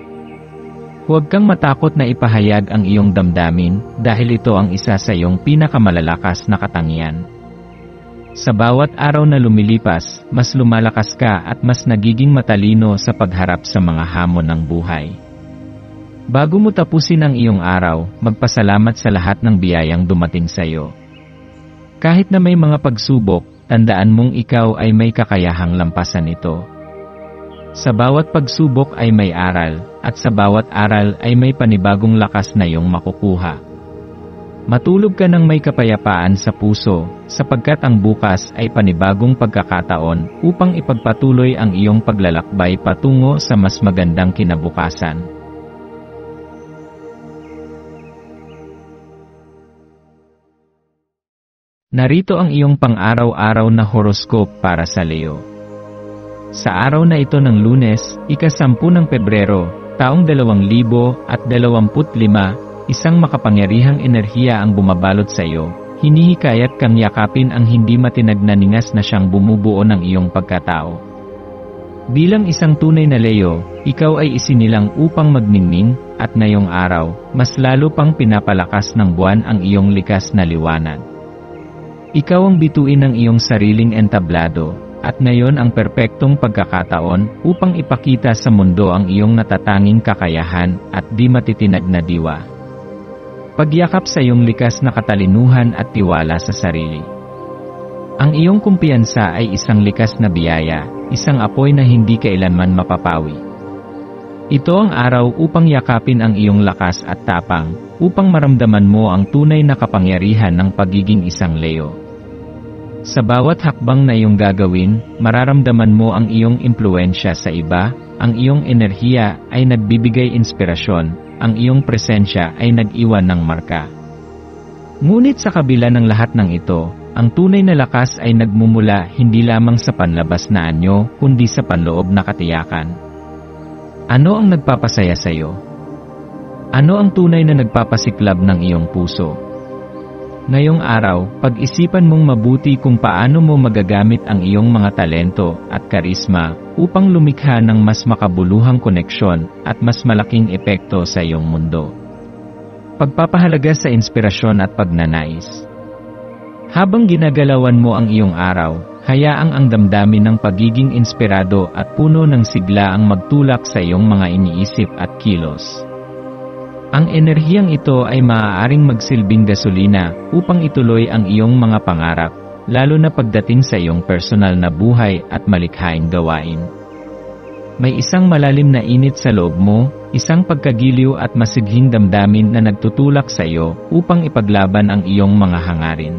Huwag kang matakot na ipahayag ang iyong damdamin, dahil ito ang isa sa iyong pinakamalalakas na katangian. Sa bawat araw na lumilipas, mas lumalakas ka at mas nagiging matalino sa pagharap sa mga hamon ng buhay. Bago mo tapusin ang iyong araw, magpasalamat sa lahat ng biyayang dumating sa iyo. Kahit na may mga pagsubok, tandaan mong ikaw ay may kakayahang lampasan ito. Sa bawat pagsubok ay may aral, at sa bawat aral ay may panibagong lakas na iyong makukuha. Matulog ka ng may kapayapaan sa puso, sapagkat ang bukas ay panibagong pagkakataon upang ipagpatuloy ang iyong paglalakbay patungo sa mas magandang kinabukasan. Narito ang iyong pang-araw-araw na horoscope para sa Leo. Sa araw na ito ng Lunes, ika-10 ng Pebrero, taong 2025, isang makapangyarihang enerhiya ang bumabalot sa iyo. Hinihikayat kang yakapin ang hindi matinag na ningas na siyang bumubuo ng iyong pagkatao. Bilang isang tunay na Leo, ikaw ay isinilang upang magningning, at ngayong araw, mas lalo pang pinapalakas ng buwan ang iyong likas na liwanag. Ikaw ang bituin ng iyong sariling entablado, at ngayon ang perpektong pagkakataon upang ipakita sa mundo ang iyong natatanging kakayahan at di matitinag na diwa. Pagyakap sa iyong likas na katalinuhan at tiwala sa sarili. Ang iyong kumpiyansa ay isang likas na biyaya, isang apoy na hindi kailanman mapapawi. Ito ang araw upang yakapin ang iyong lakas at tapang, upang maramdaman mo ang tunay na kapangyarihan ng pagiging isang Leo. Sa bawat hakbang na iyong gagawin, mararamdaman mo ang iyong impluwensya sa iba, ang iyong enerhiya ay nagbibigay inspirasyon, ang iyong presensya ay nag-iwan ng marka. Ngunit sa kabila ng lahat ng ito, ang tunay na lakas ay nagmumula hindi lamang sa panlabas na anyo, kundi sa panloob na katiyakan. Ano ang nagpapasaya sa iyo? Ano ang tunay na nagpapasiklab ng iyong puso? Ngayong araw, pag-isipan mong mabuti kung paano mo magagamit ang iyong mga talento at karisma upang lumikha ng mas makabuluhang koneksyon at mas malaking epekto sa iyong mundo. Pagpapahalaga sa inspirasyon at pagnanais. Habang ginagalawan mo ang iyong araw, hayaang ang damdamin ng pagiging inspirado at puno ng sigla ang magtulak sa iyong mga iniisip at kilos. Ang enerhiyang ito ay maaaring magsilbing gasolina upang ituloy ang iyong mga pangarap, lalo na pagdating sa iyong personal na buhay at malikhaing gawain. May isang malalim na init sa loob mo, isang pagkagiliw at masighing damdamin na nagtutulak sa iyo upang ipaglaban ang iyong mga hangarin.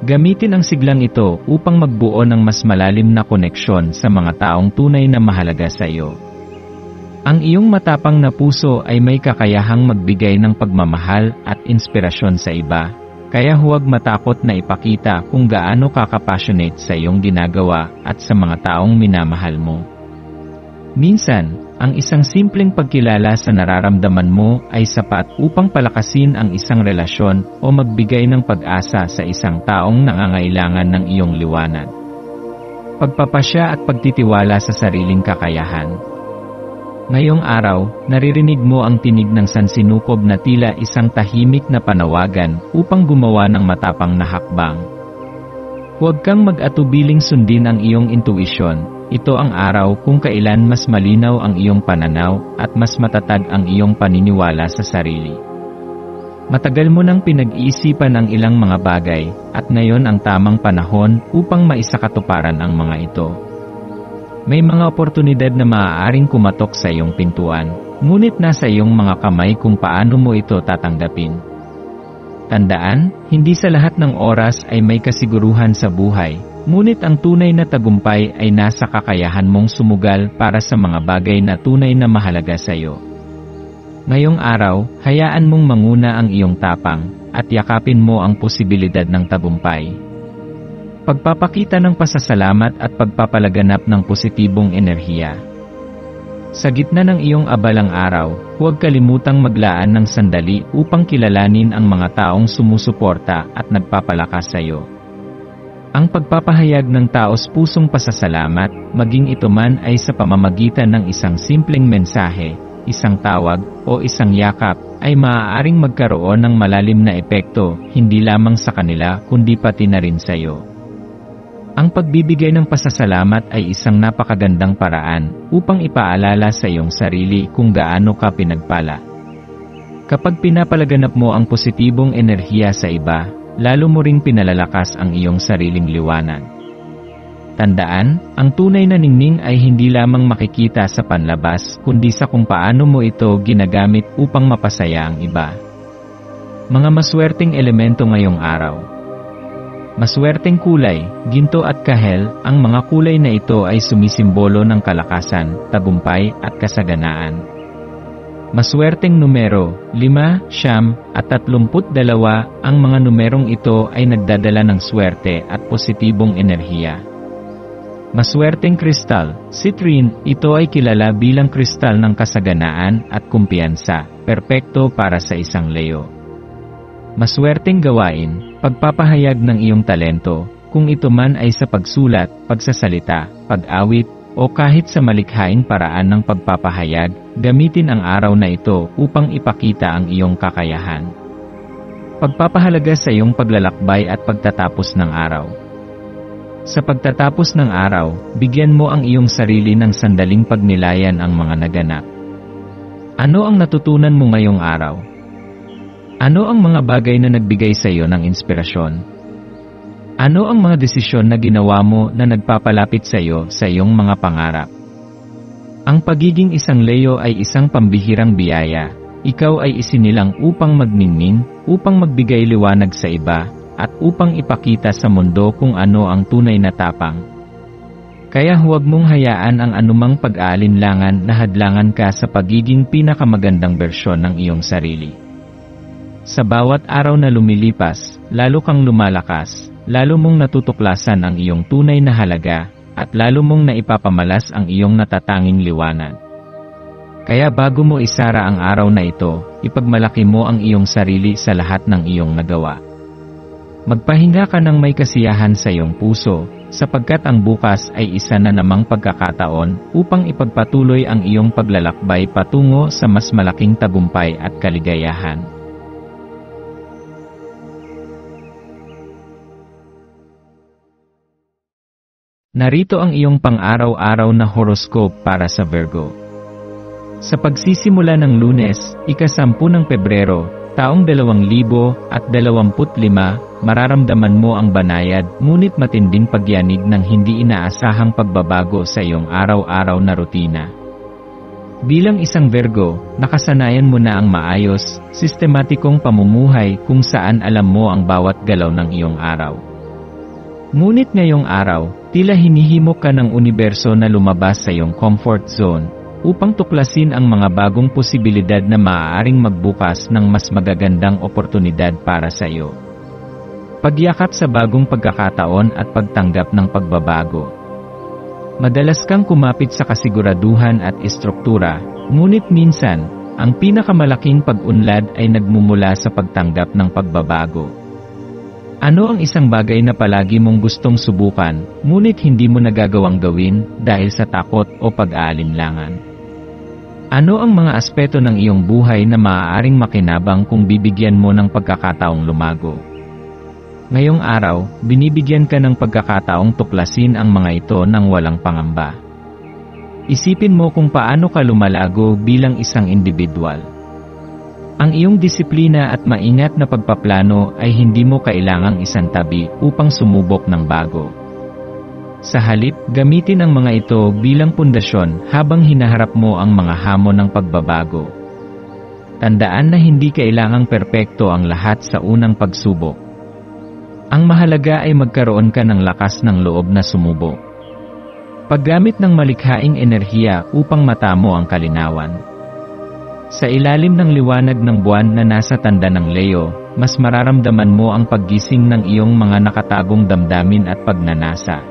Gamitin ang siglang ito upang magbuo ng mas malalim na koneksyon sa mga taong tunay na mahalaga sa iyo. Ang iyong matapang na puso ay may kakayahang magbigay ng pagmamahal at inspirasyon sa iba, kaya huwag matakot na ipakita kung gaano ka ka-passionate sa iyong ginagawa at sa mga taong minamahal mo. Minsan, ang isang simpleng pagkilala sa nararamdaman mo ay sapat upang palakasin ang isang relasyon o magbigay ng pag-asa sa isang taong nangangailangan ng iyong liwanag. Pagpapasya at pagtitiwala sa sariling kakayahan. Ngayong araw, naririnig mo ang tinig ng sansinukob na tila isang tahimik na panawagan upang gumawa ng matapang na hakbang. Huwag kang mag-atubiling sundin ang iyong intuisyon. Ito ang araw kung kailan mas malinaw ang iyong pananaw at mas matatag ang iyong paniniwala sa sarili. Matagal mo nang pinag-iisipan ang ilang mga bagay at ngayon ang tamang panahon upang maisakatuparan ang mga ito. May mga oportunidad na maaaring kumatok sa iyong pintuan, ngunit nasa iyong mga kamay kung paano mo ito tatanggapin. Tandaan, hindi sa lahat ng oras ay may kasiguruhan sa buhay. Ngunit ang tunay na tagumpay ay nasa kakayahan mong sumugal para sa mga bagay na tunay na mahalaga sa iyo. Ngayong araw, hayaan mong manguna ang iyong tapang, at yakapin mo ang posibilidad ng tagumpay. Pagpapakita ng pasasalamat at pagpapalaganap ng positibong enerhiya. Sa gitna ng iyong abalang araw, huwag kalimutang maglaan ng sandali upang kilalanin ang mga taong sumusuporta at nagpapalakas sa iyo. Ang pagpapahayag ng taos-pusong pasasalamat, maging ito man ay sa pamamagitan ng isang simpleng mensahe, isang tawag, o isang yakap, ay maaaring magkaroon ng malalim na epekto, hindi lamang sa kanila kundi pati na rin sa iyo. Ang pagbibigay ng pasasalamat ay isang napakagandang paraan upang ipaalala sa iyong sarili kung gaano ka pinagpala. Kapag pinapalaganap mo ang positibong enerhiya sa iba, lalo mo ring pinalalakas ang iyong sariling liwanag. Tandaan, ang tunay na ningning ay hindi lamang makikita sa panlabas, kundi sa kung paano mo ito ginagamit upang mapasaya ang iba. Mga maswerteng elemento ngayong araw. Maswerteng kulay, ginto at kahel, ang mga kulay na ito ay sumisimbolo ng kalakasan, tagumpay at kasaganaan. Maswerteng numero, 5, 9, at 32, ang mga numerong ito ay nagdadala ng swerte at positibong enerhiya. Maswerteng kristal, citrine, ito ay kilala bilang kristal ng kasaganaan at kumpiyansa, perpekto para sa isang Leo. Maswerteng gawain, pagpapahayag ng iyong talento, kung ito man ay sa pagsulat, pagsasalita, pag-awit, o kahit sa malikhaing paraan ng pagpapahayag, gamitin ang araw na ito upang ipakita ang iyong kakayahan. Pagpapahalaga sa iyong paglalakbay at pagtatapos ng araw. Sa pagtatapos ng araw, bigyan mo ang iyong sarili ng sandaling pagnilayan ang mga naganap. Ano ang natutunan mo ngayong araw? Ano ang mga bagay na nagbigay sa iyo ng inspirasyon? Ano ang mga desisyon na ginawa mo na nagpapalapit sa iyo sa iyong mga pangarap? Ang pagiging isang Leo ay isang pambihirang biyaya. Ikaw ay isinilang upang magninning, upang magbigay liwanag sa iba, at upang ipakita sa mundo kung ano ang tunay na tapang. Kaya huwag mong hayaan ang anumang pag-aalinlangan na hadlangan ka sa pagiging pinakamagandang bersyon ng iyong sarili. Sa bawat araw na lumilipas, lalo kang lumalakas, lalo mong natutuklasan ang iyong tunay na halaga, at lalo mong naipapamalas ang iyong natatanging liwanag. Kaya bago mo isara ang araw na ito, ipagmalaki mo ang iyong sarili sa lahat ng iyong nagawa. Magpahinga ka ng may kasiyahan sa iyong puso, sapagkat ang bukas ay isa na namang pagkakataon upang ipagpatuloy ang iyong paglalakbay patungo sa mas malaking tagumpay at kaligayahan. Narito ang iyong pang-araw-araw na horoscope para sa Virgo. Sa pagsisimula ng Lunes, ika-10 ng Pebrero, taong 2025, mararamdaman mo ang banayad ngunit matinding pagyanig ng hindi inaasahang pagbabago sa iyong araw-araw na rutina. Bilang isang Virgo, nakasanayan mo na ang maayos, sistematikong pamumuhay kung saan alam mo ang bawat galaw ng iyong araw. Ngunit ngayong araw, tila hinihimok ka ng universo na lumabas sa iyong comfort zone, upang tuklasin ang mga bagong posibilidad na maaaring magbukas ng mas magagandang oportunidad para sa iyo. Pagyakap sa bagong pagkakataon at pagtanggap ng pagbabago. Madalas kang kumapit sa kasiguraduhan at istruktura, ngunit minsan, ang pinakamalaking pag-unlad ay nagmumula sa pagtanggap ng pagbabago. Ano ang isang bagay na palagi mong gustong subukan, ngunit hindi mo nagagawang gawin dahil sa takot o pag-aalinlangan? Ano ang mga aspeto ng iyong buhay na maaaring makinabang kung bibigyan mo ng pagkakataong lumago? Ngayong araw, binibigyan ka ng pagkakataong tuklasin ang mga ito ng walang pangamba. Isipin mo kung paano ka lumalago bilang isang individual. Ang iyong disiplina at maingat na pagpaplano ay hindi mo kailangang isantabi upang sumubok ng bago. Sa halip, gamitin ang mga ito bilang pundasyon habang hinaharap mo ang mga hamon ng pagbabago. Tandaan na hindi kailangang perpekto ang lahat sa unang pagsubok. Ang mahalaga ay magkaroon ka ng lakas ng loob na sumubok. Paggamit ng malikhaing enerhiya upang matamo ang kalinawan. Sa ilalim ng liwanag ng buwan na nasa tanda ng Leo, mas mararamdaman mo ang paggising ng iyong mga nakatagong damdamin at pagnanasa.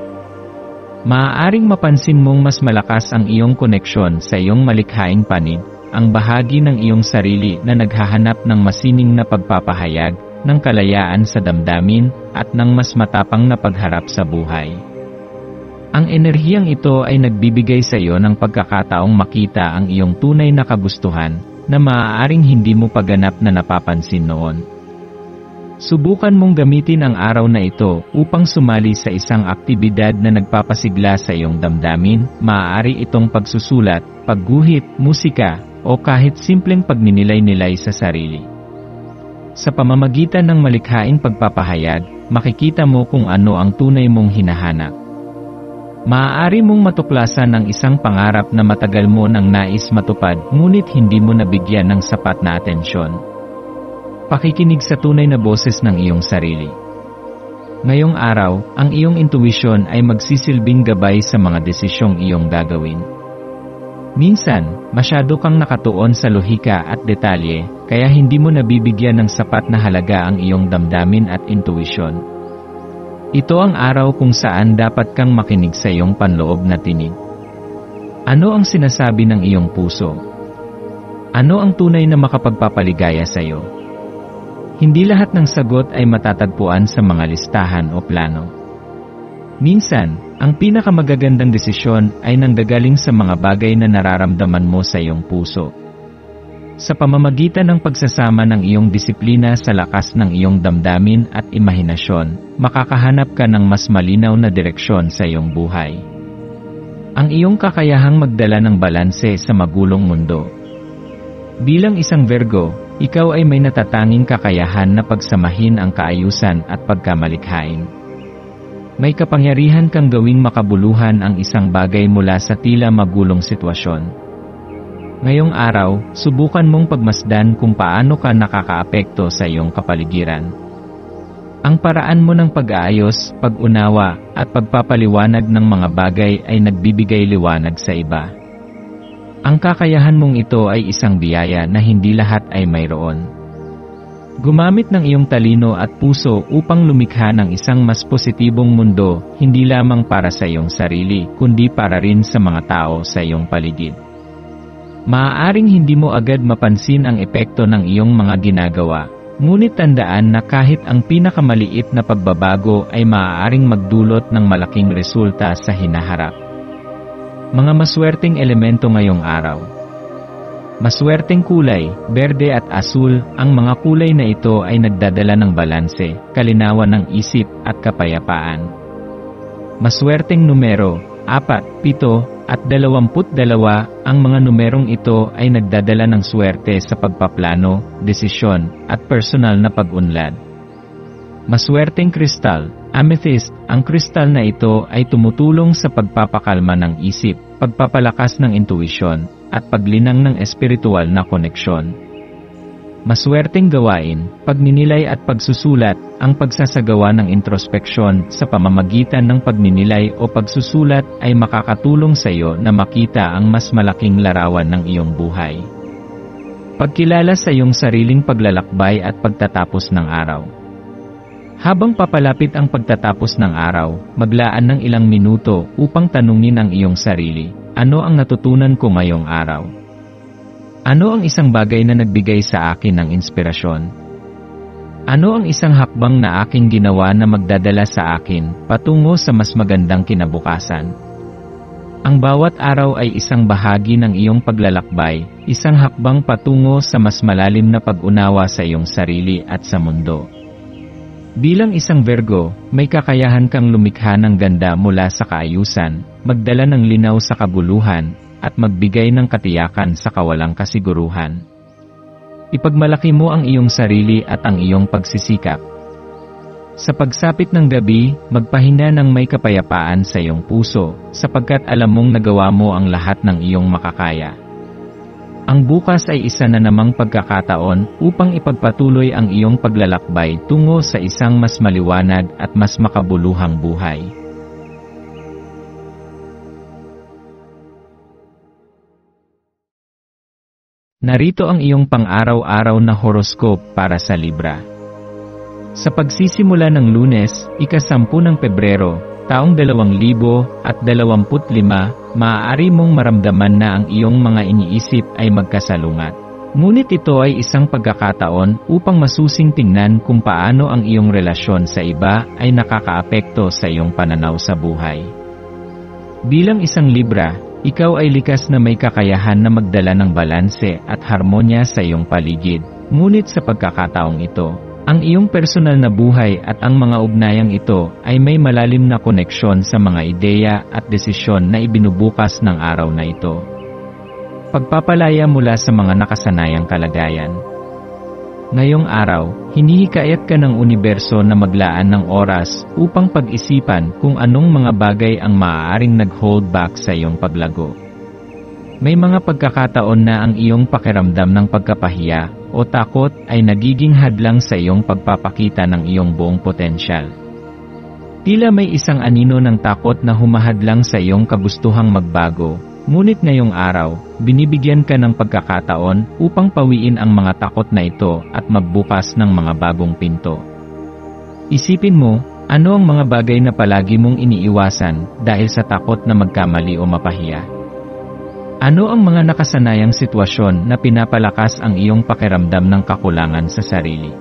Maaaring mapansin mong mas malakas ang iyong koneksyon sa iyong malikhaing panig, ang bahagi ng iyong sarili na naghahanap ng masining na pagpapahayag, ng kalayaan sa damdamin, at ng mas matapang na pagharap sa buhay. Ang enerhiyang ito ay nagbibigay sa iyo ng pagkakataong makita ang iyong tunay na kagustuhan, na maaaring hindi mo paganap na napapansin noon. Subukan mong gamitin ang araw na ito upang sumali sa isang aktibidad na nagpapasigla sa iyong damdamin, maaari itong pagsusulat, pagguhit, musika, o kahit simpleng pagninilay-nilay sa sarili. Sa pamamagitan ng malikhaing pagpapahayag, makikita mo kung ano ang tunay mong hinahanap. Maaari mong matuklasan ang isang pangarap na matagal mo nang nais matupad ngunit hindi mo nabigyan ng sapat na atensyon. Pakikinig sa tunay na boses ng iyong sarili. Ngayong araw, ang iyong intuition ay magsisilbing gabay sa mga desisyong iyong gagawin. Minsan, masyado kang nakatuon sa lohika at detalye, kaya hindi mo nabibigyan ng sapat na halaga ang iyong damdamin at intuition. Ito ang araw kung saan dapat kang makinig sa iyong panloob na tinig. Ano ang sinasabi ng iyong puso? Ano ang tunay na makapagpapaligaya sa iyo? Hindi lahat ng sagot ay matatagpuan sa mga listahan o plano. Minsan, ang pinakamagagandang desisyon ay nanggagaling sa mga bagay na nararamdaman mo sa iyong puso. Sa pamamagitan ng pagsasama ng iyong disiplina sa lakas ng iyong damdamin at imahinasyon, makakahanap ka ng mas malinaw na direksyon sa iyong buhay. Ang iyong kakayahang magdala ng balanse sa magulong mundo. Bilang isang Virgo, ikaw ay may natatanging kakayahan na pagsamahin ang kaayusan at pagkamalikhain. May kapangyarihan kang gawing makabuluhan ang isang bagay mula sa tila magulong sitwasyon. Ngayong araw, subukan mong pagmasdan kung paano ka nakakaapekto sa iyong kapaligiran. Ang paraan mo ng pag-aayos, pag-unawa, at pagpapaliwanag ng mga bagay ay nagbibigay liwanag sa iba. Ang kakayahan mong ito ay isang biyaya na hindi lahat ay mayroon. Gumamit ng iyong talino at puso upang lumikha ng isang mas positibong mundo, hindi lamang para sa iyong sarili, kundi para rin sa mga tao sa iyong paligid. Maaaring hindi mo agad mapansin ang epekto ng iyong mga ginagawa, ngunit tandaan na kahit ang pinakamaliit na pagbabago ay maaaring magdulot ng malaking resulta sa hinaharap. Mga maswerteng elemento ngayong araw. Maswerteng kulay, berde at asul, ang mga kulay na ito ay nagdadala ng balanse, kalinawan ng isip at kapayapaan. Maswerteng numero, 4, 7, at 22, ang mga numerong ito ay nagdadala ng swerte sa pagpaplano, desisyon, at personal na pag-unlad. Maswerteng kristal, amethyst, ang kristal na ito ay tumutulong sa pagpapakalma ng isip, pagpapalakas ng intuisyon, at paglinang ng espiritual na koneksyon. Maswerteng gawain, pagninilay at pagsusulat, ang pagsasagawa ng introspeksyon sa pamamagitan ng pagninilay o pagsusulat ay makakatulong sa iyo na makita ang mas malaking larawan ng iyong buhay. Pagkilala sa iyong sariling paglalakbay at pagtatapos ng araw. Habang papalapit ang pagtatapos ng araw, maglaan ng ilang minuto upang tanungin ang iyong sarili, ano ang natutunan ko ngayong araw? Ano ang isang bagay na nagbigay sa akin ng inspirasyon? Ano ang isang hakbang na aking ginawa na magdadala sa akin patungo sa mas magandang kinabukasan? Ang bawat araw ay isang bahagi ng iyong paglalakbay, isang hakbang patungo sa mas malalim na pag-unawa sa iyong sarili at sa mundo. Bilang isang Virgo, may kakayahan kang lumikha ng ganda mula sa kaayusan, magdala ng linaw sa kabuluhan, at magbigay ng katiyakan sa kawalang kasiguruhan. Ipagmalaki mo ang iyong sarili at ang iyong pagsisikap. Sa pagsapit ng gabi, magpahinga ng may kapayapaan sa iyong puso, sapagkat alam mong nagawa mo ang lahat ng iyong makakaya. Ang bukas ay isa na namang pagkakataon upang ipagpatuloy ang iyong paglalakbay tungo sa isang mas maliwanag at mas makabuluhang buhay. Narito ang iyong pang-araw-araw na horoscope para sa Libra. Sa pagsisimula ng Lunes, ika-10 ng Pebrero, taong 2025, maaari mong maramdaman na ang iyong mga iniisip ay magkasalungat. Ngunit ito ay isang pagkakataon upang masusing tingnan kung paano ang iyong relasyon sa iba ay nakakaapekto sa iyong pananaw sa buhay. Bilang isang Libra, ikaw ay likas na may kakayahan na magdala ng balanse at harmonya sa iyong paligid. Ngunit sa pagkakataong ito, ang iyong personal na buhay at ang mga ugnayang ito ay may malalim na koneksyon sa mga ideya at desisyon na ibinubukas ng araw na ito. Pagpapalaya mula sa mga nakasanayang kalagayan. Ngayong araw, hinihikayat ka ng universo na maglaan ng oras upang pag-isipan kung anong mga bagay ang maaaring nag-hold back sa iyong paglago. May mga pagkakataon na ang iyong pakiramdam ng pagkapahiya o takot ay nagiging hadlang sa iyong pagpapakita ng iyong buong potensyal. Tila may isang anino ng takot na humahadlang sa iyong kagustuhang magbago. Ngunit ngayong araw, binibigyan ka ng pagkakataon upang pawiin ang mga takot na ito at magbukas ng mga bagong pinto. Isipin mo, ano ang mga bagay na palagi mong iniiwasan dahil sa takot na magkamali o mapahiya? Ano ang mga nakasanayang sitwasyon na pinapalakas ang iyong pakiramdam ng kakulangan sa sarili?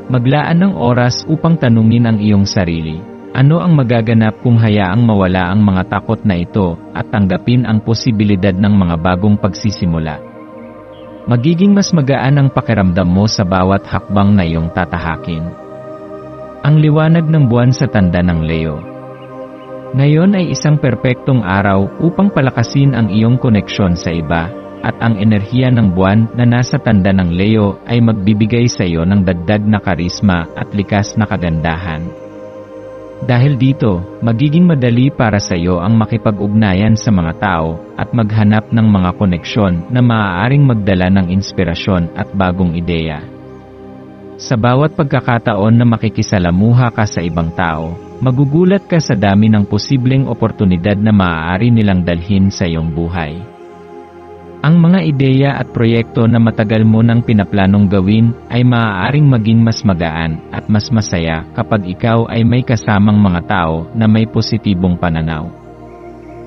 Maglaan ng oras upang tanungin ang iyong sarili. Ano ang magaganap kung hayaang mawala ang mga takot na ito at tanggapin ang posibilidad ng mga bagong pagsisimula? Magiging mas magaan ang pakiramdam mo sa bawat hakbang na iyong tatahakin. Ang liwanag ng buwan sa tanda ng Leo. Ngayon ay isang perpektong araw upang palakasin ang iyong koneksyon sa iba, at ang enerhiya ng buwan na nasa tanda ng Leo ay magbibigay sa iyo ng dagdag na karisma at likas na kagandahan. Dahil dito, magiging madali para sa iyo ang makipag-ugnayan sa mga tao at maghanap ng mga koneksyon na maaaring magdala ng inspirasyon at bagong ideya. Sa bawat pagkakataon na makikisalamuha ka sa ibang tao, magugulat ka sa dami ng posibleng oportunidad na maaari nilang dalhin sa iyong buhay. Ang mga ideya at proyekto na matagal mo nang pinaplanong gawin ay maaaring maging mas magaan at mas masaya kapag ikaw ay may kasamang mga tao na may positibong pananaw.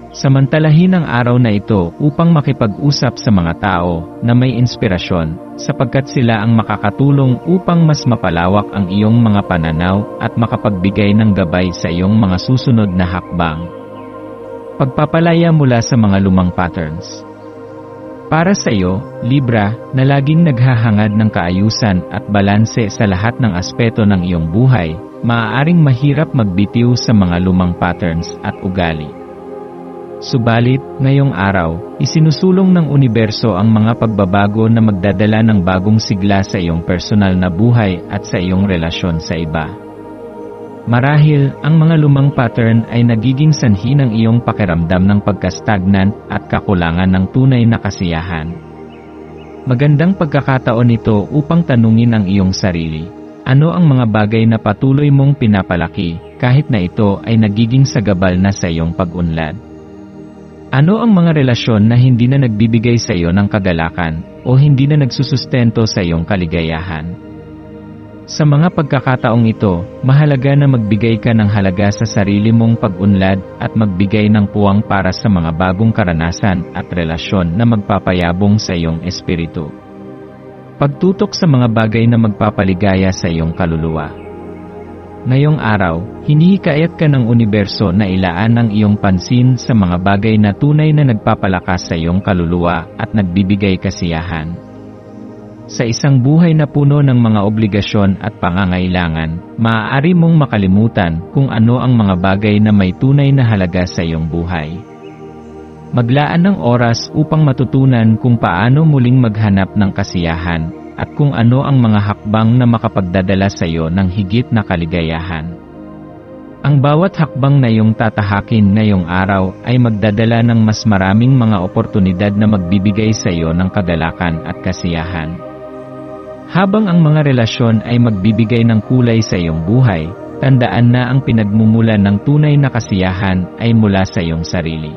Samantalahin ang araw na ito upang makipag-usap sa mga tao na may inspirasyon, sapagkat sila ang makakatulong upang mas mapalawak ang iyong mga pananaw at makapagbigay ng gabay sa iyong mga susunod na hakbang. Pagpapalaya mula sa mga lumang patterns. Para sa iyo, Libra, na laging naghahangad ng kaayusan at balanse sa lahat ng aspeto ng iyong buhay, maaaring mahirap magbitiw sa mga lumang patterns at ugali. Subalit, ngayong araw, isinusulong ng universo ang mga pagbabago na magdadala ng bagong sigla sa iyong personal na buhay at sa iyong relasyon sa iba. Marahil, ang mga lumang pattern ay nagiging sanhi ng iyong pakiramdam ng pagkastagnan at kakulangan ng tunay na kasiyahan. Magandang pagkakataon ito upang tanungin ang iyong sarili. Ano ang mga bagay na patuloy mong pinapalaki, kahit na ito ay nagiging sagabal na sa iyong pag-unlad? Ano ang mga relasyon na hindi na nagbibigay sa iyo ng kagalakan, o hindi na nagsusustento sa iyong kaligayahan? Sa mga pagkakataong ito, mahalaga na magbigay ka ng halaga sa sarili mong pag-unlad at magbigay ng puwang para sa mga bagong karanasan at relasyon na magpapayabong sa iyong espiritu. Pagtutok sa mga bagay na magpapaligaya sa iyong kaluluwa. Ngayong araw, hinihikayat ka ng universo na ilaan ang iyong pansin sa mga bagay na tunay na nagpapalakas sa iyong kaluluwa at nagbibigay kasiyahan. Sa isang buhay na puno ng mga obligasyon at pangangailangan, maaari mong makalimutan kung ano ang mga bagay na may tunay na halaga sa iyong buhay. Maglaan ng oras upang matutunan kung paano muling maghanap ng kasiyahan, at kung ano ang mga hakbang na makapagdadala sa iyo ng higit na kaligayahan. Ang bawat hakbang na iyong tatahakin ngayong araw ay magdadala ng mas maraming mga oportunidad na magbibigay sa iyo ng kagalakan at kasiyahan. Habang ang mga relasyon ay magbibigay ng kulay sa iyong buhay, tandaan na ang pinagmumulan ng tunay na kasiyahan ay mula sa iyong sarili.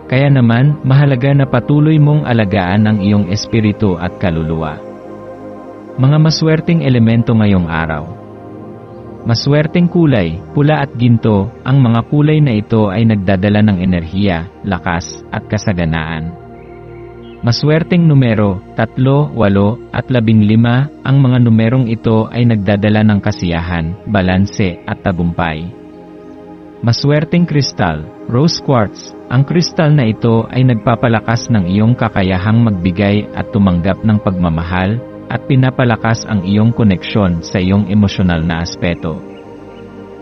Kaya naman, mahalaga na patuloy mong alagaan ang iyong espiritu at kaluluwa. Mga maswerteng elemento ngayong araw. Maswerteng kulay, pula at ginto, ang mga kulay na ito ay nagdadala ng enerhiya, lakas, at kasaganaan. Maswerteng numero, 3, 8, at 15, ang mga numerong ito ay nagdadala ng kasiyahan, balanse, at tagumpay. Maswerteng kristal, rose quartz, ang kristal na ito ay nagpapalakas ng iyong kakayahang magbigay at tumanggap ng pagmamahal, at pinapalakas ang iyong koneksyon sa iyong emosyonal na aspeto.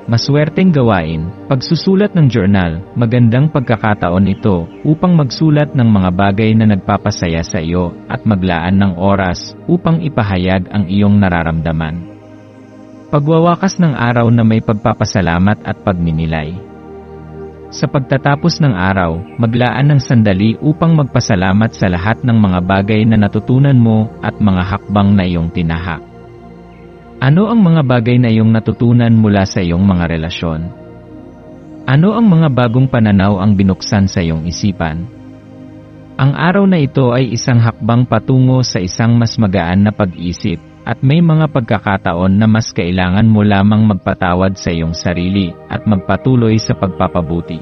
Maswerteng gawain, pagsusulat ng journal, magandang pagkakataon ito upang magsulat ng mga bagay na nagpapasaya sa iyo at maglaan ng oras upang ipahayag ang iyong nararamdaman. Pagwawakas ng araw na may pagpapasalamat at pagninilay. Sa pagtatapos ng araw, maglaan ng sandali upang magpasalamat sa lahat ng mga bagay na natutunan mo at mga hakbang na iyong tinahak. Ano ang mga bagay na iyong natutunan mula sa iyong mga relasyon? Ano ang mga bagong pananaw ang binuksan sa iyong isipan? Ang araw na ito ay isang hakbang patungo sa isang mas magaan na pag-isip, at may mga pagkakataon na mas kailangan mo lamang magpatawad sa iyong sarili at magpatuloy sa pagpapabuti.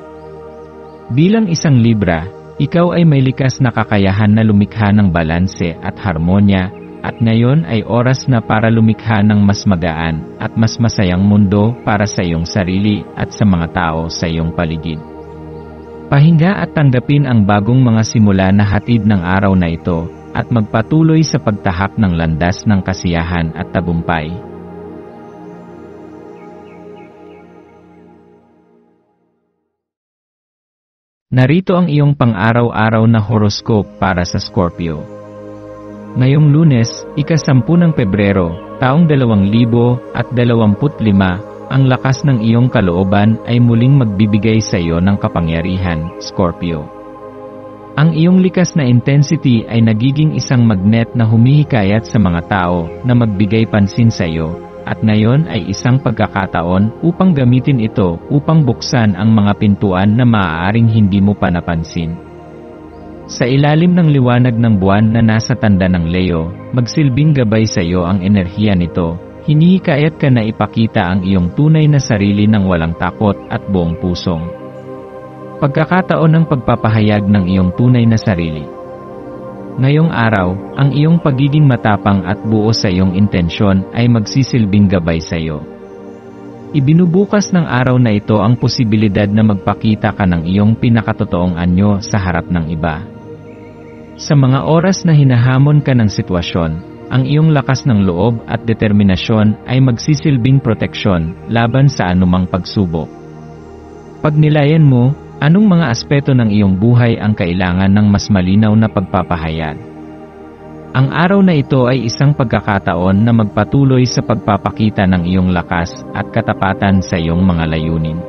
Bilang isang Libra, ikaw ay may likas na kakayahan na lumikha ng balanse at harmonya, at ngayon ay oras na para lumikha ng mas magaan at mas masayang mundo para sa iyong sarili at sa mga tao sa iyong paligid. Pahinga at tanggapin ang bagong mga simula na hatid ng araw na ito, at magpatuloy sa pagtahak ng landas ng kasiyahan at tagumpay. Narito ang iyong pang-araw-araw na horoscope para sa Scorpio. Ngayong Lunes, ika-10 ng Pebrero, taong 2025, ang lakas ng iyong kalooban ay muling magbibigay sa iyo ng kapangyarihan, Scorpio. Ang iyong likas na intensity ay nagiging isang magnet na humihikayat sa mga tao na magbigay pansin sa iyo, at ngayon ay isang pagkakataon upang gamitin ito upang buksan ang mga pintuan na maaaring hindi mo pa napansin. Sa ilalim ng liwanag ng buwan na nasa tanda ng Leo, magsilbing gabay sa iyo ang enerhiya nito. Hinihikayat ka na ipakita ang iyong tunay na sarili ng walang takot at buong pusong. Pagkakataon ng pagpapahayag ng iyong tunay na sarili. Ngayong araw, ang iyong pagiging matapang at buo sa iyong intensyon ay magsisilbing gabay sa iyo. Ibinubukas ng araw na ito ang posibilidad na magpakita ka ng iyong pinakatotoong anyo sa harap ng iba. Sa mga oras na hinahamon ka ng sitwasyon, ang iyong lakas ng loob at determinasyon ay magsisilbing proteksyon laban sa anumang pagsubok. Pag nilayan mo, anong mga aspeto ng iyong buhay ang kailangan ng mas malinaw na pagpapahayag? Ang araw na ito ay isang pagkakataon na magpatuloy sa pagpapakita ng iyong lakas at katapatan sa iyong mga layunin.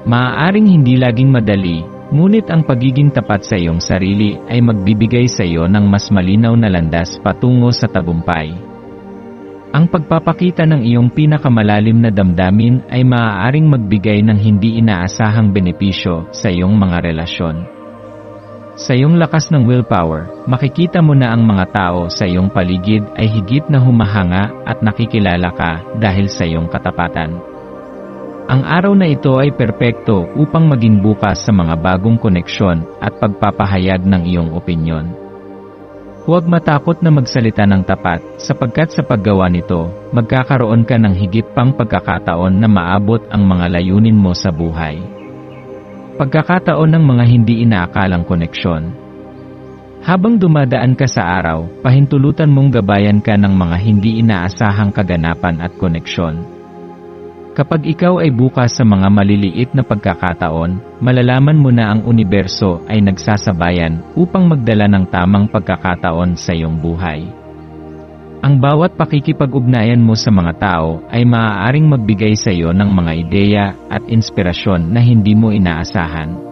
Maaaring hindi laging madali, ngunit ang pagiging tapat sa iyong sarili ay magbibigay sa iyo ng mas malinaw na landas patungo sa tagumpay. Ang pagpapakita ng iyong pinakamalalim na damdamin ay maaaring magbigay ng hindi inaasahang benepisyo sa iyong mga relasyon. Sa iyong lakas ng willpower, makikita mo na ang mga tao sa iyong paligid ay higit na humahanga at nakikilala ka dahil sa iyong katapatan. Ang araw na ito ay perpekto upang maging bukas sa mga bagong koneksyon at pagpapahayag ng iyong opinyon. Huwag matakot na magsalita ng tapat, sapagkat sa paggawa nito, magkakaroon ka ng higit pang pagkakataon na maabot ang mga layunin mo sa buhay. Pagkakataon ng mga hindi inaakalang koneksyon. Habang dumadaan ka sa araw, pahintulutan mong gabayan ka ng mga hindi inaasahang kaganapan at koneksyon. Kapag ikaw ay bukas sa mga maliliit na pagkakataon, malalaman mo na ang universo ay nagsasabayan upang magdala ng tamang pagkakataon sa iyong buhay. Ang bawat pakikipag-ugnayan mo sa mga tao ay maaaring magbigay sa iyo ng mga ideya at inspirasyon na hindi mo inaasahan.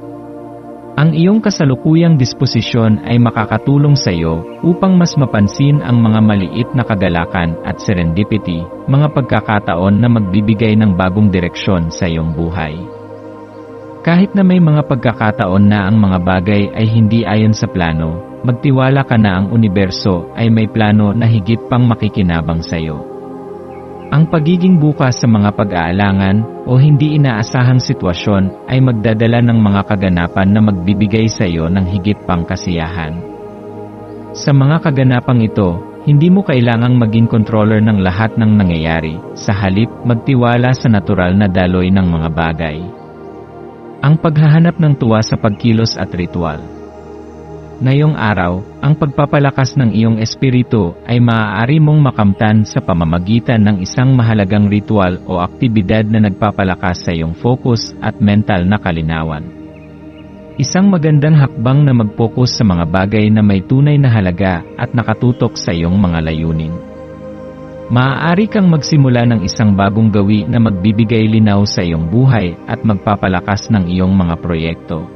Ang iyong kasalukuyang disposisyon ay makakatulong sa iyo upang mas mapansin ang mga maliit na kagalakan at serendipity, mga pagkakataon na magbibigay ng bagong direksyon sa iyong buhay. Kahit na may mga pagkakataon na ang mga bagay ay hindi ayon sa plano, magtiwala ka na ang universo ay may plano na higit pang makikinabang sa iyo. Ang pagiging bukas sa mga pag-aalangan o hindi inaasahang sitwasyon ay magdadala ng mga kaganapan na magbibigay sa iyo ng higit pang kasiyahan. Sa mga kaganapang ito, hindi mo kailangang maging controller ng lahat ng nangyayari, sa halip magtiwala sa natural na daloy ng mga bagay. Ang paghahanap ng tuwa sa pagkilos at ritual. Ngayong araw, ang pagpapalakas ng iyong espiritu ay maaari mong makamtan sa pamamagitan ng isang mahalagang ritual o aktibidad na nagpapalakas sa iyong focus at mental na kalinawan. Isang magandang hakbang na mag-focus sa mga bagay na may tunay na halaga at nakatutok sa iyong mga layunin. Maaari kang magsimula ng isang bagong gawi na magbibigay linaw sa iyong buhay at magpapalakas ng iyong mga proyekto.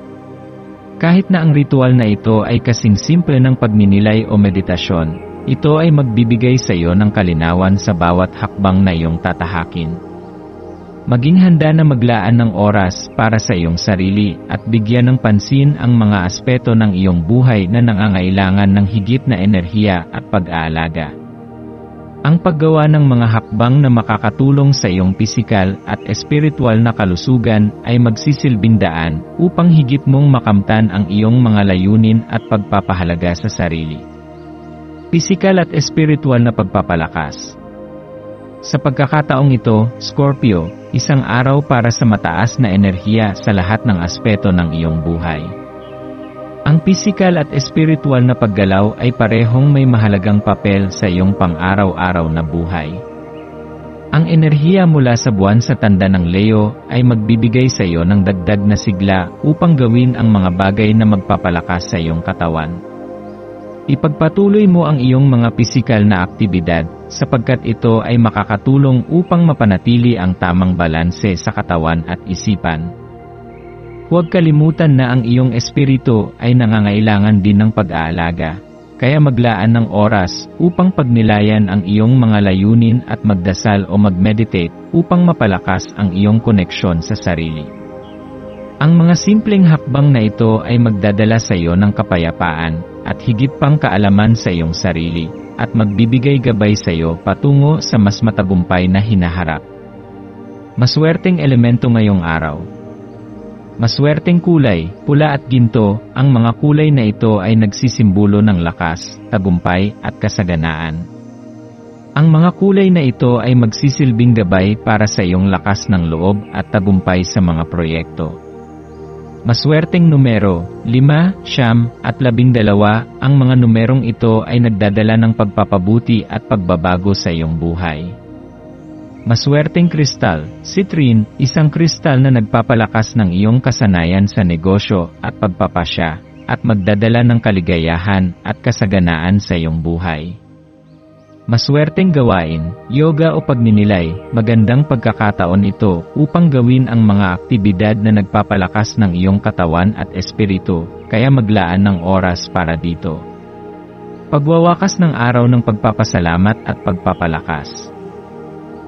Kahit na ang ritual na ito ay kasing simple ng pagninilay o meditasyon, ito ay magbibigay sa iyo ng kalinawan sa bawat hakbang na iyong tatahakin. Maging handa na maglaan ng oras para sa iyong sarili at bigyan ng pansin ang mga aspeto ng iyong buhay na nangangailangan ng higit na enerhiya at pag-aalaga. Ang paggawa ng mga hakbang na makakatulong sa iyong pisikal at espiritual na kalusugan ay magsisilbing daan upang higit mong makamtan ang iyong mga layunin at pagpapahalaga sa sarili. Pisikal at espiritual na pagpapalakas. Sa pagkakataong ito, Scorpio, isang araw para sa mataas na enerhiya sa lahat ng aspeto ng iyong buhay. Ang pisikal at espiritual na paggalaw ay parehong may mahalagang papel sa iyong pang-araw-araw na buhay. Ang enerhiya mula sa buwan sa tanda ng Leo ay magbibigay sa iyo ng dagdag na sigla upang gawin ang mga bagay na magpapalakas sa iyong katawan. Ipagpatuloy mo ang iyong mga pisikal na aktibidad, sapagkat ito ay makakatulong upang mapanatili ang tamang balanse sa katawan at isipan. Huwag kalimutan na ang iyong espiritu ay nangangailangan din ng pag-aalaga, kaya maglaan ng oras upang pagnilayan ang iyong mga layunin at magdasal o mag-meditate upang mapalakas ang iyong koneksyon sa sarili. Ang mga simpleng hakbang na ito ay magdadala sa iyo ng kapayapaan at higit pang kaalaman sa iyong sarili, at magbibigay gabay sa iyo patungo sa mas matagumpay na hinaharap. Maswerteng elemento ngayong araw. Maswerteng kulay, pula at ginto, ang mga kulay na ito ay nagsisimbolo ng lakas, tagumpay at kasaganaan. Ang mga kulay na ito ay magsisilbing gabay para sa iyong lakas ng loob at tagumpay sa mga proyekto. Maswerteng numero, 5, 9, at 12, ang mga numerong ito ay nagdadala ng pagpapabuti at pagbabago sa iyong buhay. Maswerteng kristal, citrine, isang kristal na nagpapalakas ng iyong kasanayan sa negosyo at pagpapasya, at magdadala ng kaligayahan at kasaganaan sa iyong buhay. Maswerteng gawain, yoga o pagninilay, magandang pagkakataon ito upang gawin ang mga aktibidad na nagpapalakas ng iyong katawan at espiritu, kaya maglaan ng oras para dito. Pagwawakas ng araw ng pagpapasalamat at pagpapalakas.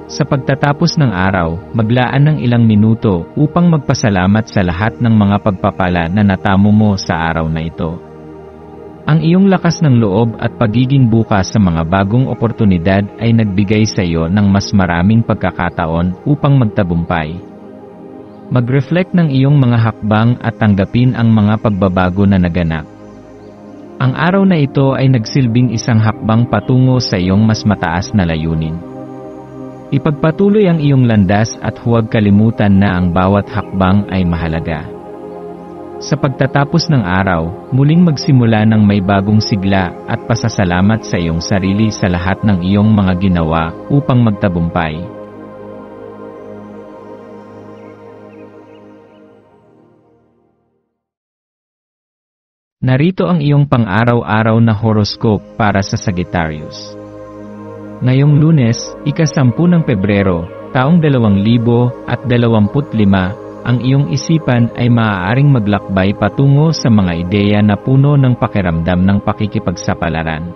Sa pagtatapos ng araw, maglaan ng ilang minuto upang magpasalamat sa lahat ng mga pagpapala na natamo mo sa araw na ito. Ang iyong lakas ng loob at pagiging bukas sa mga bagong oportunidad ay nagbigay sa iyo ng mas maraming pagkakataon upang magtagumpay. Mag-reflect ng iyong mga hakbang at tanggapin ang mga pagbabago na naganap. Ang araw na ito ay nagsilbing isang hakbang patungo sa iyong mas mataas na layunin. Ipagpatuloy ang iyong landas at huwag kalimutan na ang bawat hakbang ay mahalaga. Sa pagtatapos ng araw, muling magsimula ng may bagong sigla at pasasalamat sa iyong sarili sa lahat ng iyong mga ginawa upang magtagumpay. Narito ang iyong pang-araw-araw na horoscope para sa Sagittarius. Ngayong Lunes, ika-10 ng Pebrero, taong 2025, ang iyong isipan ay maaaring maglakbay patungo sa mga ideya na puno ng pakiramdam ng pakikipagsapalaran.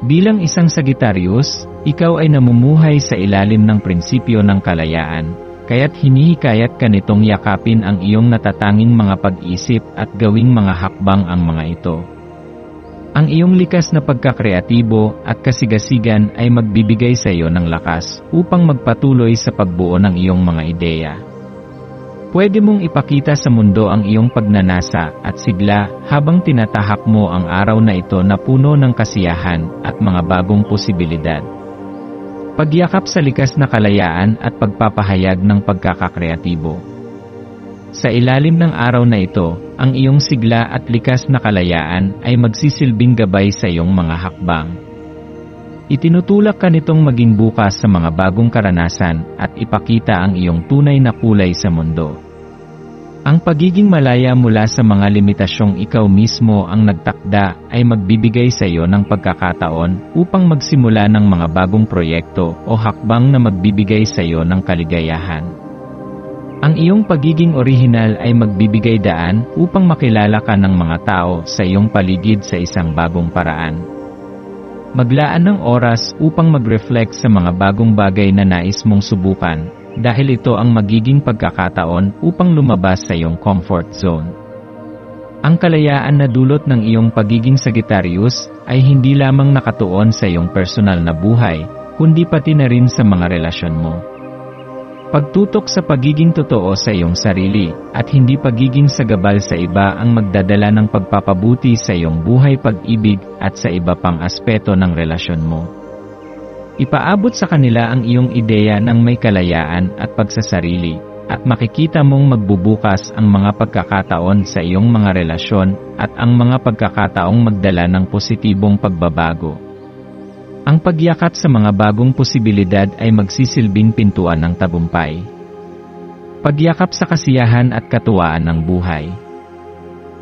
Bilang isang Sagittarius, ikaw ay namumuhay sa ilalim ng prinsipyo ng kalayaan, kaya't hinihikayat ka nitong yakapin ang iyong natatanging mga pag-isip at gawing mga hakbang ang mga ito. Ang iyong likas na pagkakreatibo at kasigasigan ay magbibigay sa iyo ng lakas upang magpatuloy sa pagbuo ng iyong mga ideya. Pwede mong ipakita sa mundo ang iyong pagnanasa at sigla habang tinatahak mo ang araw na ito na puno ng kasiyahan at mga bagong posibilidad. Pagyakap sa likas na kalayaan at pagpapahayag ng pagkakakreatibo. Sa ilalim ng araw na ito, ang iyong sigla at likas na kalayaan ay magsisilbing gabay sa iyong mga hakbang. Itinutulak ka nitong maging bukas sa mga bagong karanasan at ipakita ang iyong tunay na kulay sa mundo. Ang pagiging malaya mula sa mga limitasyong ikaw mismo ang nagtakda ay magbibigay sa iyo ng pagkakataon upang magsimula ng mga bagong proyekto o hakbang na magbibigay sa iyo ng kaligayahan. Ang iyong pagiging orihinal ay magbibigay daan upang makilala ka ng mga tao sa iyong paligid sa isang bagong paraan. Maglaan ng oras upang mag-reflect sa mga bagong bagay na nais mong subukan, dahil ito ang magiging pagkakataon upang lumabas sa iyong comfort zone. Ang kalayaan na dulot ng iyong pagiging Sagittarius ay hindi lamang nakatuon sa iyong personal na buhay, kundi pati na rin sa mga relasyon mo. Pagtutok sa pagiging totoo sa iyong sarili at hindi pagiging sagabal sa iba ang magdadala ng pagpapabuti sa iyong buhay, pag-ibig at sa iba pang aspeto ng relasyon mo. Ipaabot sa kanila ang iyong ideya ng may kalayaan at pagsasarili, at makikita mong magbubukas ang mga pagkakataon sa iyong mga relasyon at ang mga pagkakataong magdala ng positibong pagbabago. Ang pagyakap sa mga bagong posibilidad ay magsisilbing pintuan ng tagumpay. Pagyakap sa kasiyahan at katuwaan ng buhay.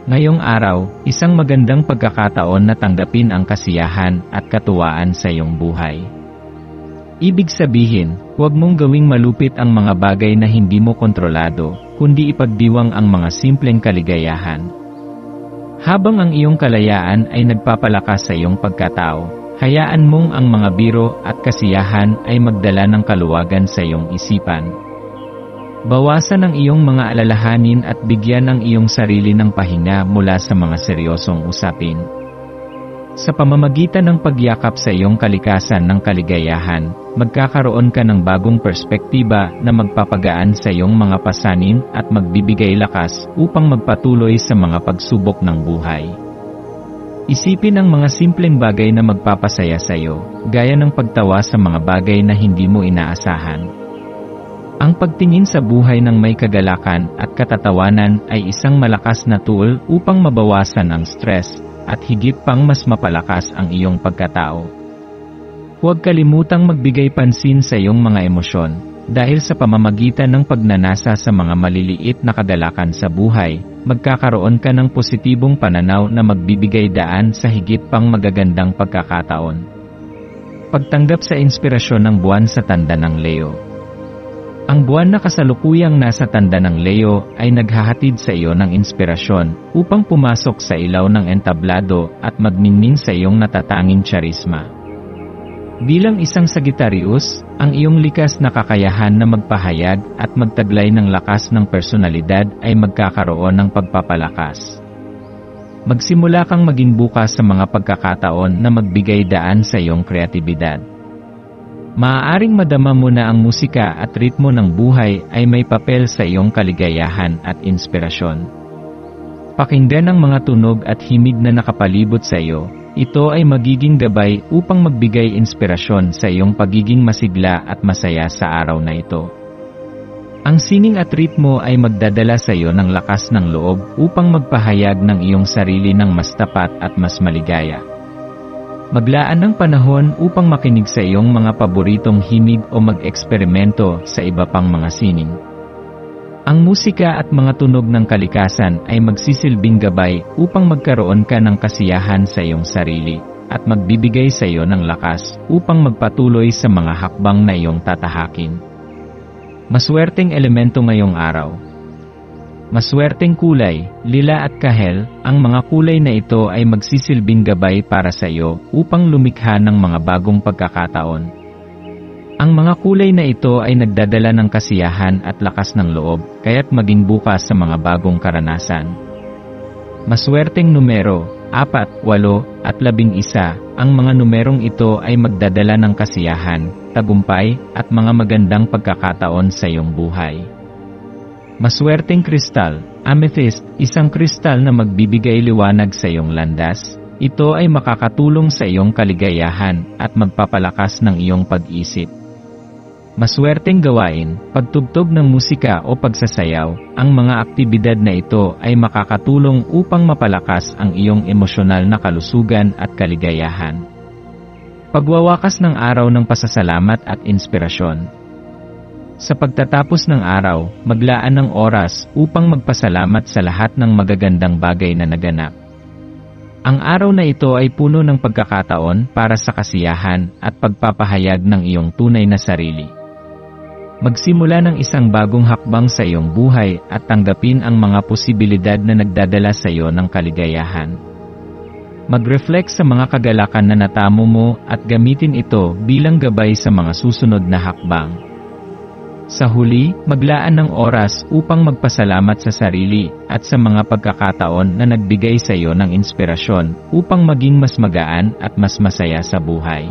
Ngayong araw, isang magandang pagkakataon na tanggapin ang kasiyahan at katuwaan sa iyong buhay. Ibig sabihin, huwag mong gawing malupit ang mga bagay na hindi mo kontrolado, kundi ipagdiwang ang mga simpleng kaligayahan. Habang ang iyong kalayaan ay nagpapalakas sa iyong pagkatao, hayaan mong ang mga biro at kasiyahan ay magdala ng kaluwagan sa iyong isipan. Bawasan ang iyong mga alalahanin at bigyan ang iyong sarili ng pahinga mula sa mga seryosong usapin. Sa pamamagitan ng pagyakap sa iyong kalikasan ng kaligayahan, magkakaroon ka ng bagong perspektiba na magpapagaan sa iyong mga pasanin at magbibigay lakas upang magpatuloy sa mga pagsubok ng buhay. Isipin ang mga simpleng bagay na magpapasaya sa iyo, gaya ng pagtawa sa mga bagay na hindi mo inaasahan. Ang pagtingin sa buhay ng may kagalakan at katatawanan ay isang malakas na tool upang mabawasan ang stress at higit pang mas mapalakas ang iyong pagkatao. Huwag kalimutang magbigay pansin sa iyong mga emosyon, dahil sa pamamagitan ng pagnanasa sa mga maliliit na kagalakan sa buhay, magkakaroon ka ng positibong pananaw na magbibigay daan sa higit pang magagandang pagkakataon. Pagtanggap sa inspirasyon ng buwan sa tanda ng Leo. Ang buwan na kasalukuyang nasa tanda ng Leo ay naghahatid sa iyo ng inspirasyon upang pumasok sa ilaw ng entablado at magniningning sa iyong natatanging charisma. Bilang isang Sagittarius, ang iyong likas na kakayahan na magpahayag at magtaglay ng lakas ng personalidad ay magkakaroon ng pagpapalakas. Magsimula kang maging bukas sa mga pagkakataon na magbigay daan sa iyong kreatibidad. Maaaring madama mo na ang musika at ritmo ng buhay ay may papel sa iyong kaligayahan at inspirasyon. Pakinggan ang mga tunog at himig na nakapalibot sa iyo. Ito ay magiging gabay upang magbigay inspirasyon sa iyong pagiging masigla at masaya sa araw na ito. Ang sining at ritmo ay magdadala sa iyo ng lakas ng loob upang magpahayag ng iyong sarili ng mas tapat at mas maligaya. Maglaan ng panahon upang makinig sa iyong mga paboritong himig o mag-eksperimento sa iba pang mga sining. Ang musika at mga tunog ng kalikasan ay magsisilbing gabay upang magkaroon ka ng kasiyahan sa iyong sarili at magbibigay sa iyo ng lakas upang magpatuloy sa mga hakbang na iyong tatahakin. Maswerteng elemento ngayong araw. Maswerteng kulay, lila at kahel, ang mga kulay na ito ay magsisilbing gabay para sa iyo upang lumikha ng mga bagong pagkakataon. Ang mga kulay na ito ay nagdadala ng kasiyahan at lakas ng loob, kaya't maging bukas sa mga bagong karanasan. Maswerteng numero, 4, 8, at 11, ang mga numerong ito ay magdadala ng kasiyahan, tagumpay, at mga magandang pagkakataon sa iyong buhay. Maswerteng kristal, amethyst, isang kristal na magbibigay liwanag sa iyong landas. Ito ay makakatulong sa iyong kaligayahan at magpapalakas ng iyong pag-isip. Maswerteng gawain, pagtugtog ng musika o pagsasayaw, ang mga aktibidad na ito ay makakatulong upang mapalakas ang iyong emosyonal na kalusugan at kaligayahan. Pagwawakas ng araw ng pasasalamat at inspirasyon. Sa pagtatapos ng araw, maglaan ng oras upang magpasalamat sa lahat ng magagandang bagay na naganap. Ang araw na ito ay puno ng pagkakataon para sa kasiyahan at pagpapahayag ng iyong tunay na sarili. Magsimula ng isang bagong hakbang sa iyong buhay at tanggapin ang mga posibilidad na nagdadala sa iyo ng kaligayahan. Mag-reflect sa mga kagalakan na natamo mo at gamitin ito bilang gabay sa mga susunod na hakbang. Sa huli, maglaan ng oras upang magpasalamat sa sarili at sa mga pagkakataon na nagbigay sa iyo ng inspirasyon upang maging mas magaan at mas masaya sa buhay.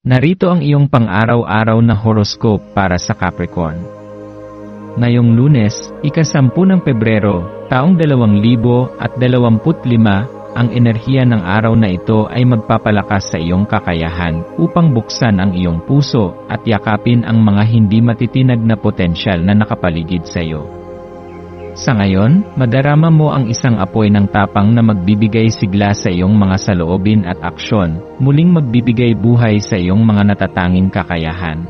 Narito ang iyong pang-araw-araw na horoscope para sa Capricorn. Ngayong Lunes, ika-10 ng Pebrero, taong 2025, ang enerhiya ng araw na ito ay magpapalakas sa iyong kakayahan upang buksan ang iyong puso at yakapin ang mga hindi matitinag na potensyal na nakapaligid sa iyo. Sa ngayon, madarama mo ang isang apoy ng tapang na magbibigay sigla sa iyong mga saloobin at aksyon, muling magbibigay buhay sa iyong mga natatanging kakayahan.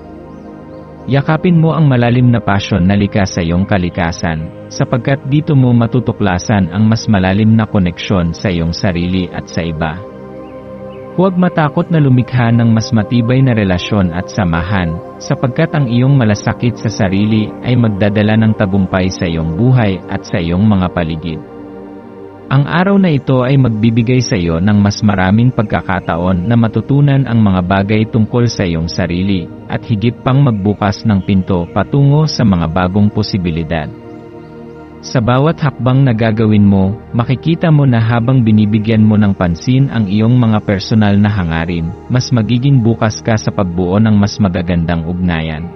Yakapin mo ang malalim na pasyon na likas sa iyong kalikasan, sapagkat dito mo matutuklasan ang mas malalim na koneksyon sa iyong sarili at sa iba. Huwag matakot na lumikha ng mas matibay na relasyon at samahan, sapagkat ang iyong malasakit sa sarili ay magdadala ng tagumpay sa iyong buhay at sa iyong mga paligid. Ang araw na ito ay magbibigay sa iyo ng mas maraming pagkakataon na matutunan ang mga bagay tungkol sa iyong sarili, at higit pang magbukas ng pinto patungo sa mga bagong posibilidad. Sa bawat hakbang na gagawin mo, makikita mo na habang binibigyan mo ng pansin ang iyong mga personal na hangarin, mas magiging bukas ka sa pagbuo ng mas magagandang ugnayan.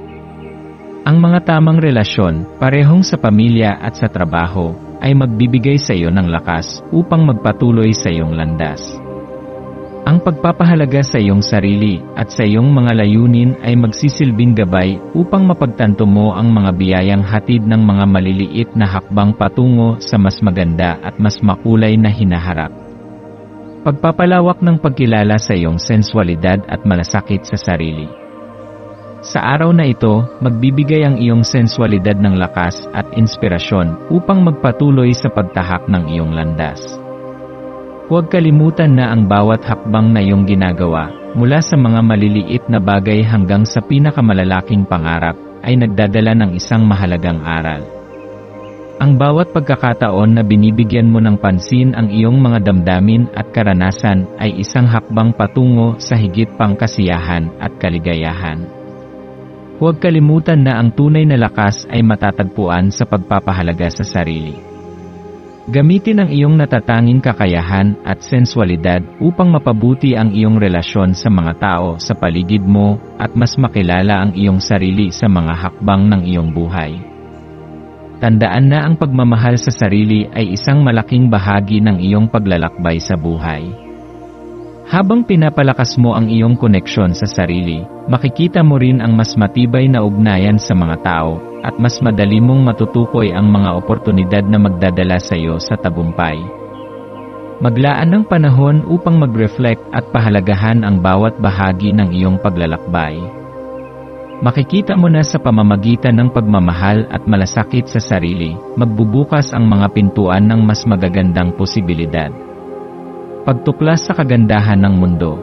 Ang mga tamang relasyon, parehong sa pamilya at sa trabaho, ay magbibigay sa iyo ng lakas upang magpatuloy sa iyong landas. Ang pagpapahalaga sa iyong sarili at sa iyong mga layunin ay magsisilbing gabay upang mapagtanto mo ang mga biyayang hatid ng mga maliliit na hakbang patungo sa mas maganda at mas makulay na hinaharap. Pagpapalawak ng pagkilala sa iyong sensualidad at malasakit sa sarili. Sa araw na ito, magbibigay ang iyong sensualidad ng lakas at inspirasyon upang magpatuloy sa pagtahak ng iyong landas. Huwag kalimutan na ang bawat hakbang na iyong ginagawa, mula sa mga maliliit na bagay hanggang sa pinakamalalaking pangarap, ay nagdadala ng isang mahalagang aral. Ang bawat pagkakataon na binibigyan mo ng pansin ang iyong mga damdamin at karanasan ay isang hakbang patungo sa higit pang kasiyahan at kaligayahan. Huwag kalimutan na ang tunay na lakas ay matatagpuan sa pagpapahalaga sa sarili. Gamitin ang iyong natatanging kakayahan at sensualidad upang mapabuti ang iyong relasyon sa mga tao sa paligid mo at mas makilala ang iyong sarili sa mga hakbang ng iyong buhay. Tandaan na ang pagmamahal sa sarili ay isang malaking bahagi ng iyong paglalakbay sa buhay. Habang pinapalakas mo ang iyong koneksyon sa sarili, makikita mo rin ang mas matibay na ugnayan sa mga tao, at mas madali mong matutukoy ang mga oportunidad na magdadala sa iyo sa tagumpay. Maglaan ng panahon upang mag-reflect at pahalagahan ang bawat bahagi ng iyong paglalakbay. Makikita mo na sa pamamagitan ng pagmamahal at malasakit sa sarili, magbubukas ang mga pintuan ng mas magagandang posibilidad. Pagtuklas sa kagandahan ng mundo.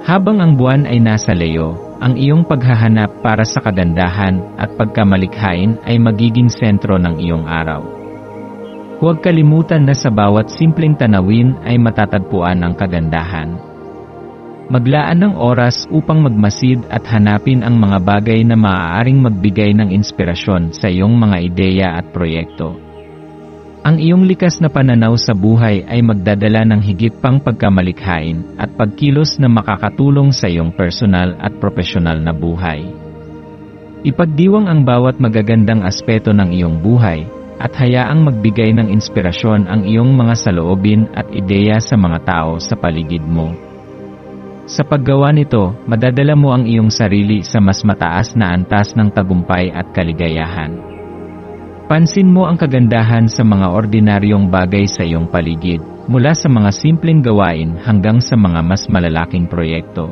Habang ang buwan ay nasa leyo, ang iyong paghahanap para sa kagandahan at pagkamalikhain ay magiging sentro ng iyong araw. Huwag kalimutan na sa bawat simpleng tanawin ay matatagpuan ang kagandahan. Maglaan ng oras upang magmasid at hanapin ang mga bagay na maaaring magbigay ng inspirasyon sa iyong mga ideya at proyekto. Ang iyong likas na pananaw sa buhay ay magdadala ng higit pang pagkamalikhain at pagkilos na makakatulong sa iyong personal at profesional na buhay. Ipagdiwang ang bawat magagandang aspeto ng iyong buhay, at hayaang magbigay ng inspirasyon ang iyong mga saloobin at ideya sa mga tao sa paligid mo. Sa paggawa nito, madadala mo ang iyong sarili sa mas mataas na antas ng tagumpay at kaligayahan. Pansin mo ang kagandahan sa mga ordinaryong bagay sa iyong paligid, mula sa mga simpleng gawain hanggang sa mga mas malalaking proyekto.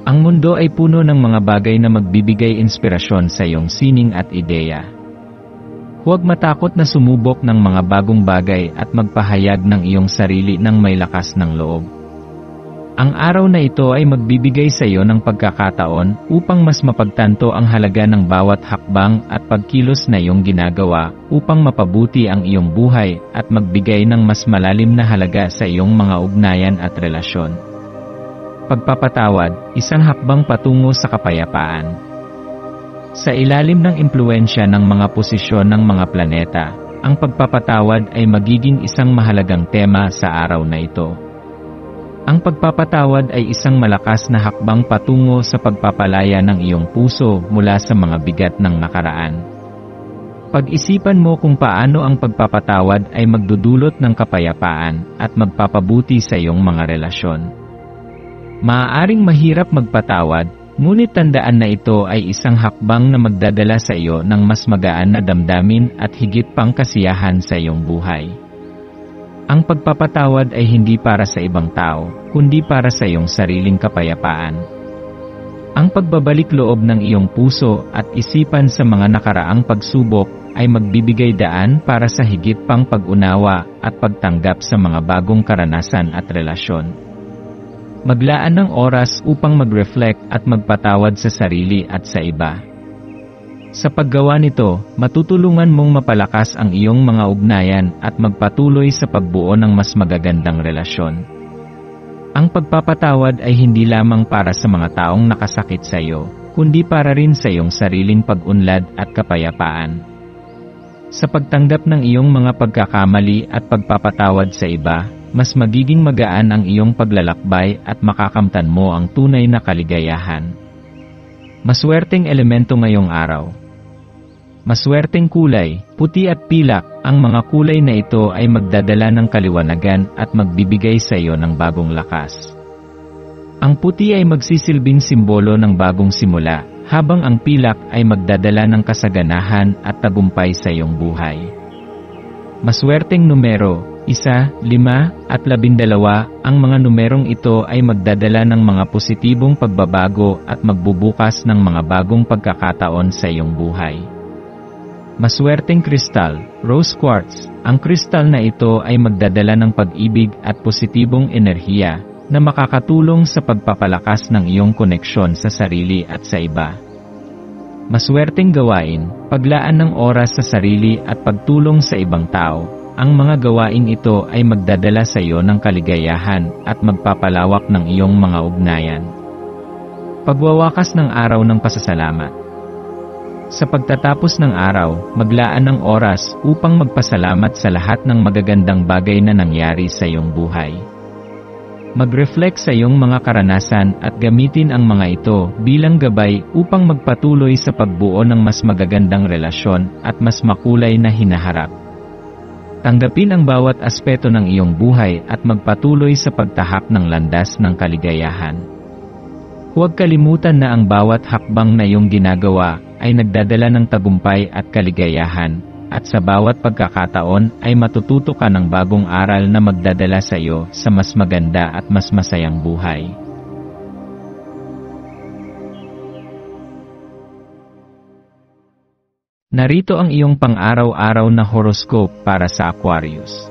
Ang mundo ay puno ng mga bagay na magbibigay inspirasyon sa iyong sining at ideya. Huwag matakot na sumubok ng mga bagong bagay at magpahayag ng iyong sarili ng may lakas ng loob. Ang araw na ito ay magbibigay sa iyo ng pagkakataon upang mas mapagtanto ang halaga ng bawat hakbang at pagkilos na iyong ginagawa upang mapabuti ang iyong buhay at magbigay ng mas malalim na halaga sa iyong mga ugnayan at relasyon. Pagpapatawad, isang hakbang patungo sa kapayapaan. Sa ilalim ng impluwensya ng mga posisyon ng mga planeta, ang pagpapatawad ay magiging isang mahalagang tema sa araw na ito. Ang pagpapatawad ay isang malakas na hakbang patungo sa pagpapalaya ng iyong puso mula sa mga bigat ng nakaraan. Pag-isipan mo kung paano ang pagpapatawad ay magdudulot ng kapayapaan at magpapabuti sa iyong mga relasyon. Maaaring mahirap magpatawad, ngunit tandaan na ito ay isang hakbang na magdadala sa iyo ng mas magaan na damdamin at higit pang kasiyahan sa iyong buhay. Ang pagpapatawad ay hindi para sa ibang tao, kundi para sa iyong sariling kapayapaan. Ang Ang pagbabalik loob ng iyong puso at isipan sa mga nakaraang pagsubok ay magbibigay daan para sa higit pang pag-unawa at pagtanggap sa mga bagong karanasan at relasyon. Maglaan ng oras upang mag-reflect at magpatawad sa sarili at sa iba. Sa paggawa nito, matutulungan mong mapalakas ang iyong mga ugnayan at magpatuloy sa pagbuo ng mas magagandang relasyon. Ang pagpapatawad ay hindi lamang para sa mga taong nakasakit sa iyo, kundi para rin sa iyong sariling pag-unlad at kapayapaan. Sa pagtanggap ng iyong mga pagkakamali at pagpapatawad sa iba, mas magiging magaan ang iyong paglalakbay at makakamtan mo ang tunay na kaligayahan. Maswerteng elemento ngayong araw. Maswerteng kulay, puti at pilak, ang mga kulay na ito ay magdadala ng kaliwanagan at magbibigay sa iyo ng bagong lakas. Ang puti ay magsisilbing simbolo ng bagong simula, habang ang pilak ay magdadala ng kasaganahan at tagumpay sa iyong buhay. Maswerteng numero, 1, 5, at 12, ang mga numerong ito ay magdadala ng mga positibong pagbabago at magbubukas ng mga bagong pagkakataon sa iyong buhay. Maswerteng kristal, rose quartz. Ang kristal na ito ay magdadala ng pag-ibig at positibong enerhiya na makakatulong sa pagpapalakas ng iyong koneksyon sa sarili at sa iba. Maswerteng gawain, paglaan ng oras sa sarili at pagtulong sa ibang tao. Ang mga gawain ito ay magdadala sa iyo ng kaligayahan at magpapalawak ng iyong mga ugnayan. Pagwawakas ng araw ng pasasalamat. Sa pagtatapos ng araw, maglaan ng oras upang magpasalamat sa lahat ng magagandang bagay na nangyari sa iyong buhay. Mag-reflect sa iyong mga karanasan at gamitin ang mga ito bilang gabay upang magpatuloy sa pagbuo ng mas magagandang relasyon at mas makulay na hinaharap. Tanggapin ang bawat aspeto ng iyong buhay at magpatuloy sa pagtahak ng landas ng kaligayahan. Huwag kalimutan na ang bawat hakbang na iyong ginagawa ay nagdadala ng tagumpay at kaligayahan, at sa bawat pagkakataon ay matututo ka ng bagong aral na magdadala sa iyo sa mas maganda at mas masayang buhay. Narito ang iyong pang-araw-araw na horoscope para sa Aquarius.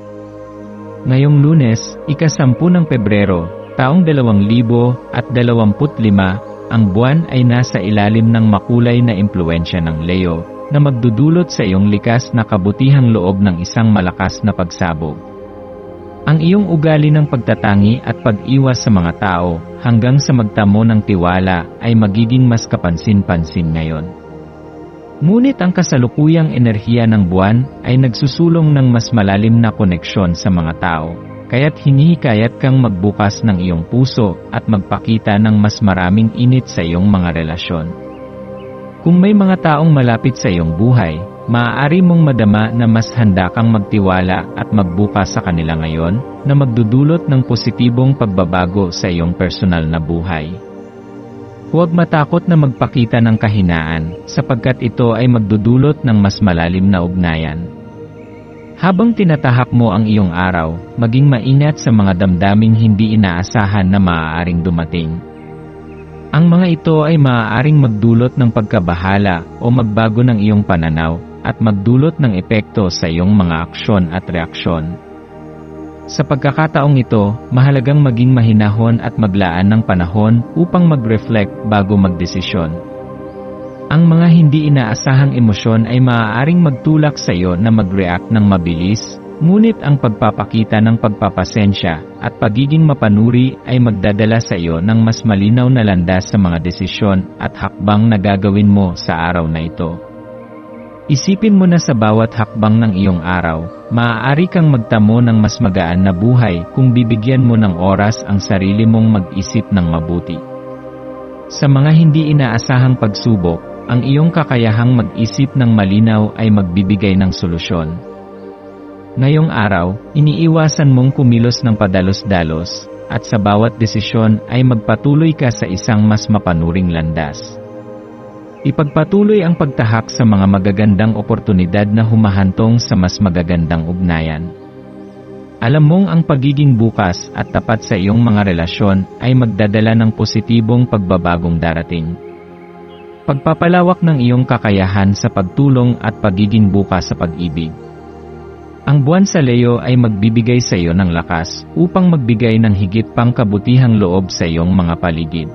Ngayong Lunes, ika-10 ng Pebrero, taong 2025, ang buwan ay nasa ilalim ng makulay na impluwensya ng Leo, na magdudulot sa iyong likas na kabutihang loob ng isang malakas na pagsabog. Ang iyong ugali ng pagtatangi at pag-iwas sa mga tao, hanggang sa magtamo ng tiwala, ay magiging mas kapansin-pansin ngayon. Ngunit ang kasalukuyang enerhiya ng buwan ay nagsusulong ng mas malalim na koneksyon sa mga tao. Kaya't hinihikayat kang magbukas ng iyong puso at magpakita ng mas maraming init sa iyong mga relasyon. Kung may mga taong malapit sa iyong buhay, maaari mong madama na mas handa kang magtiwala at magbukas sa kanila ngayon, na magdudulot ng positibong pagbabago sa iyong personal na buhay. Huwag matakot na magpakita ng kahinaan, sapagkat ito ay magdudulot ng mas malalim na ugnayan. Habang tinatahak mo ang iyong araw, maging maingat sa mga damdaming hindi inaasahan na maaaring dumating. Ang mga ito ay maaaring magdulot ng pagkabahala o magbago ng iyong pananaw at magdulot ng epekto sa iyong mga aksyon at reaksyon. Sa pagkakataong ito, mahalagang maging mahinahon at maglaan ng panahon upang mag-reflect bago magdesisyon. Ang mga hindi inaasahang emosyon ay maaaring magtulak sa iyo na mag-react ng mabilis, ngunit ang pagpapakita ng pagpapasensya at pagiging mapanuri ay magdadala sa iyo ng mas malinaw na landas sa mga desisyon at hakbang na gagawin mo sa araw na ito. Isipin mo na sa bawat hakbang ng iyong araw, maaari kang magtamo ng mas magaan na buhay kung bibigyan mo ng oras ang sarili mong mag-isip ng mabuti. Sa mga hindi inaasahang pagsubok, ang iyong kakayahang mag-isip ng malinaw ay magbibigay ng solusyon. Ngayong araw, iniiwasan mong kumilos ng padalos-dalos, at sa bawat desisyon ay magpatuloy ka sa isang mas mapanuring landas. Ipagpatuloy ang pagtahak sa mga magagandang oportunidad na humahantong sa mas magagandang ugnayan. Alam mong ang pagiging bukas at tapat sa iyong mga relasyon ay magdadala ng positibong pagbabagong darating. Pagpapalawak ng iyong kakayahan sa pagtulong at pagiging bukas sa pag-ibig. Ang buwan sa Leo ay magbibigay sa iyo ng lakas upang magbigay ng higit pang kabutihang loob sa iyong mga paligid.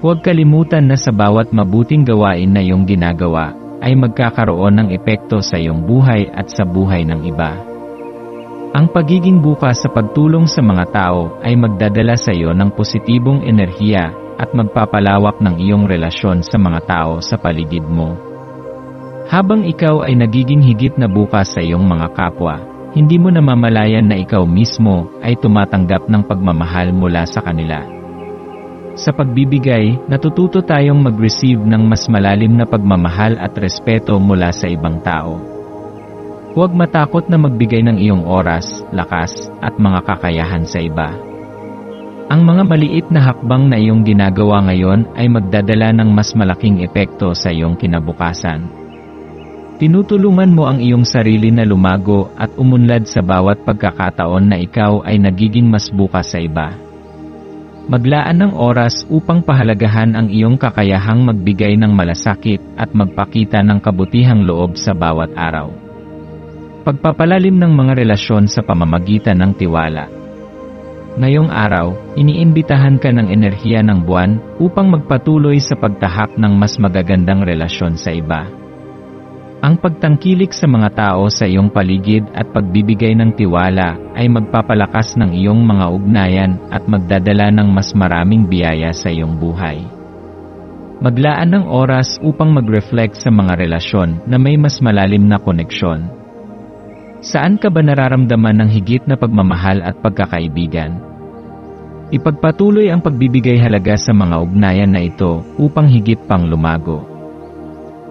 Huwag kalimutan na sa bawat mabuting gawain na iyong ginagawa, ay magkakaroon ng epekto sa iyong buhay at sa buhay ng iba. Ang pagiging bukas sa pagtulong sa mga tao ay magdadala sa iyo ng positibong enerhiya at magpapalawak ng iyong relasyon sa mga tao sa paligid mo. Habang ikaw ay nagiging higit na bukas sa iyong mga kapwa, hindi mo namamalayan na ikaw mismo ay tumatanggap ng pagmamahal mula sa kanila. Sa pagbibigay, natututo tayong mag-receive ng mas malalim na pagmamahal at respeto mula sa ibang tao. Huwag matakot na magbigay ng iyong oras, lakas, at mga kakayahan sa iba. Ang mga maliit na hakbang na iyong ginagawa ngayon ay magdadala ng mas malaking epekto sa iyong kinabukasan. Tinutulungan mo ang iyong sarili na lumago at umunlad sa bawat pagkakataon na ikaw ay nagiging mas bukas sa iba. Maglaan ng oras upang pahalagahan ang iyong kakayahang magbigay ng malasakit at magpakita ng kabutihang loob sa bawat araw. Pagpapalalim ng mga relasyon sa pamamagitan ng tiwala. Ngayong araw, iniimbitahan ka ng enerhiya ng buwan upang magpatuloy sa pagtahak ng mas magagandang relasyon sa iba. Ang pagtangkilik sa mga tao sa iyong paligid at pagbibigay ng tiwala ay magpapalakas ng iyong mga ugnayan at magdadala ng mas maraming biyaya sa iyong buhay. Maglaan ng oras upang mag-reflect sa mga relasyon na may mas malalim na koneksyon. Saan ka ba nararamdaman ng higit na pagmamahal at pagkakaibigan? Ipagpatuloy ang pagbibigay halaga sa mga ugnayan na ito upang higit pang lumago.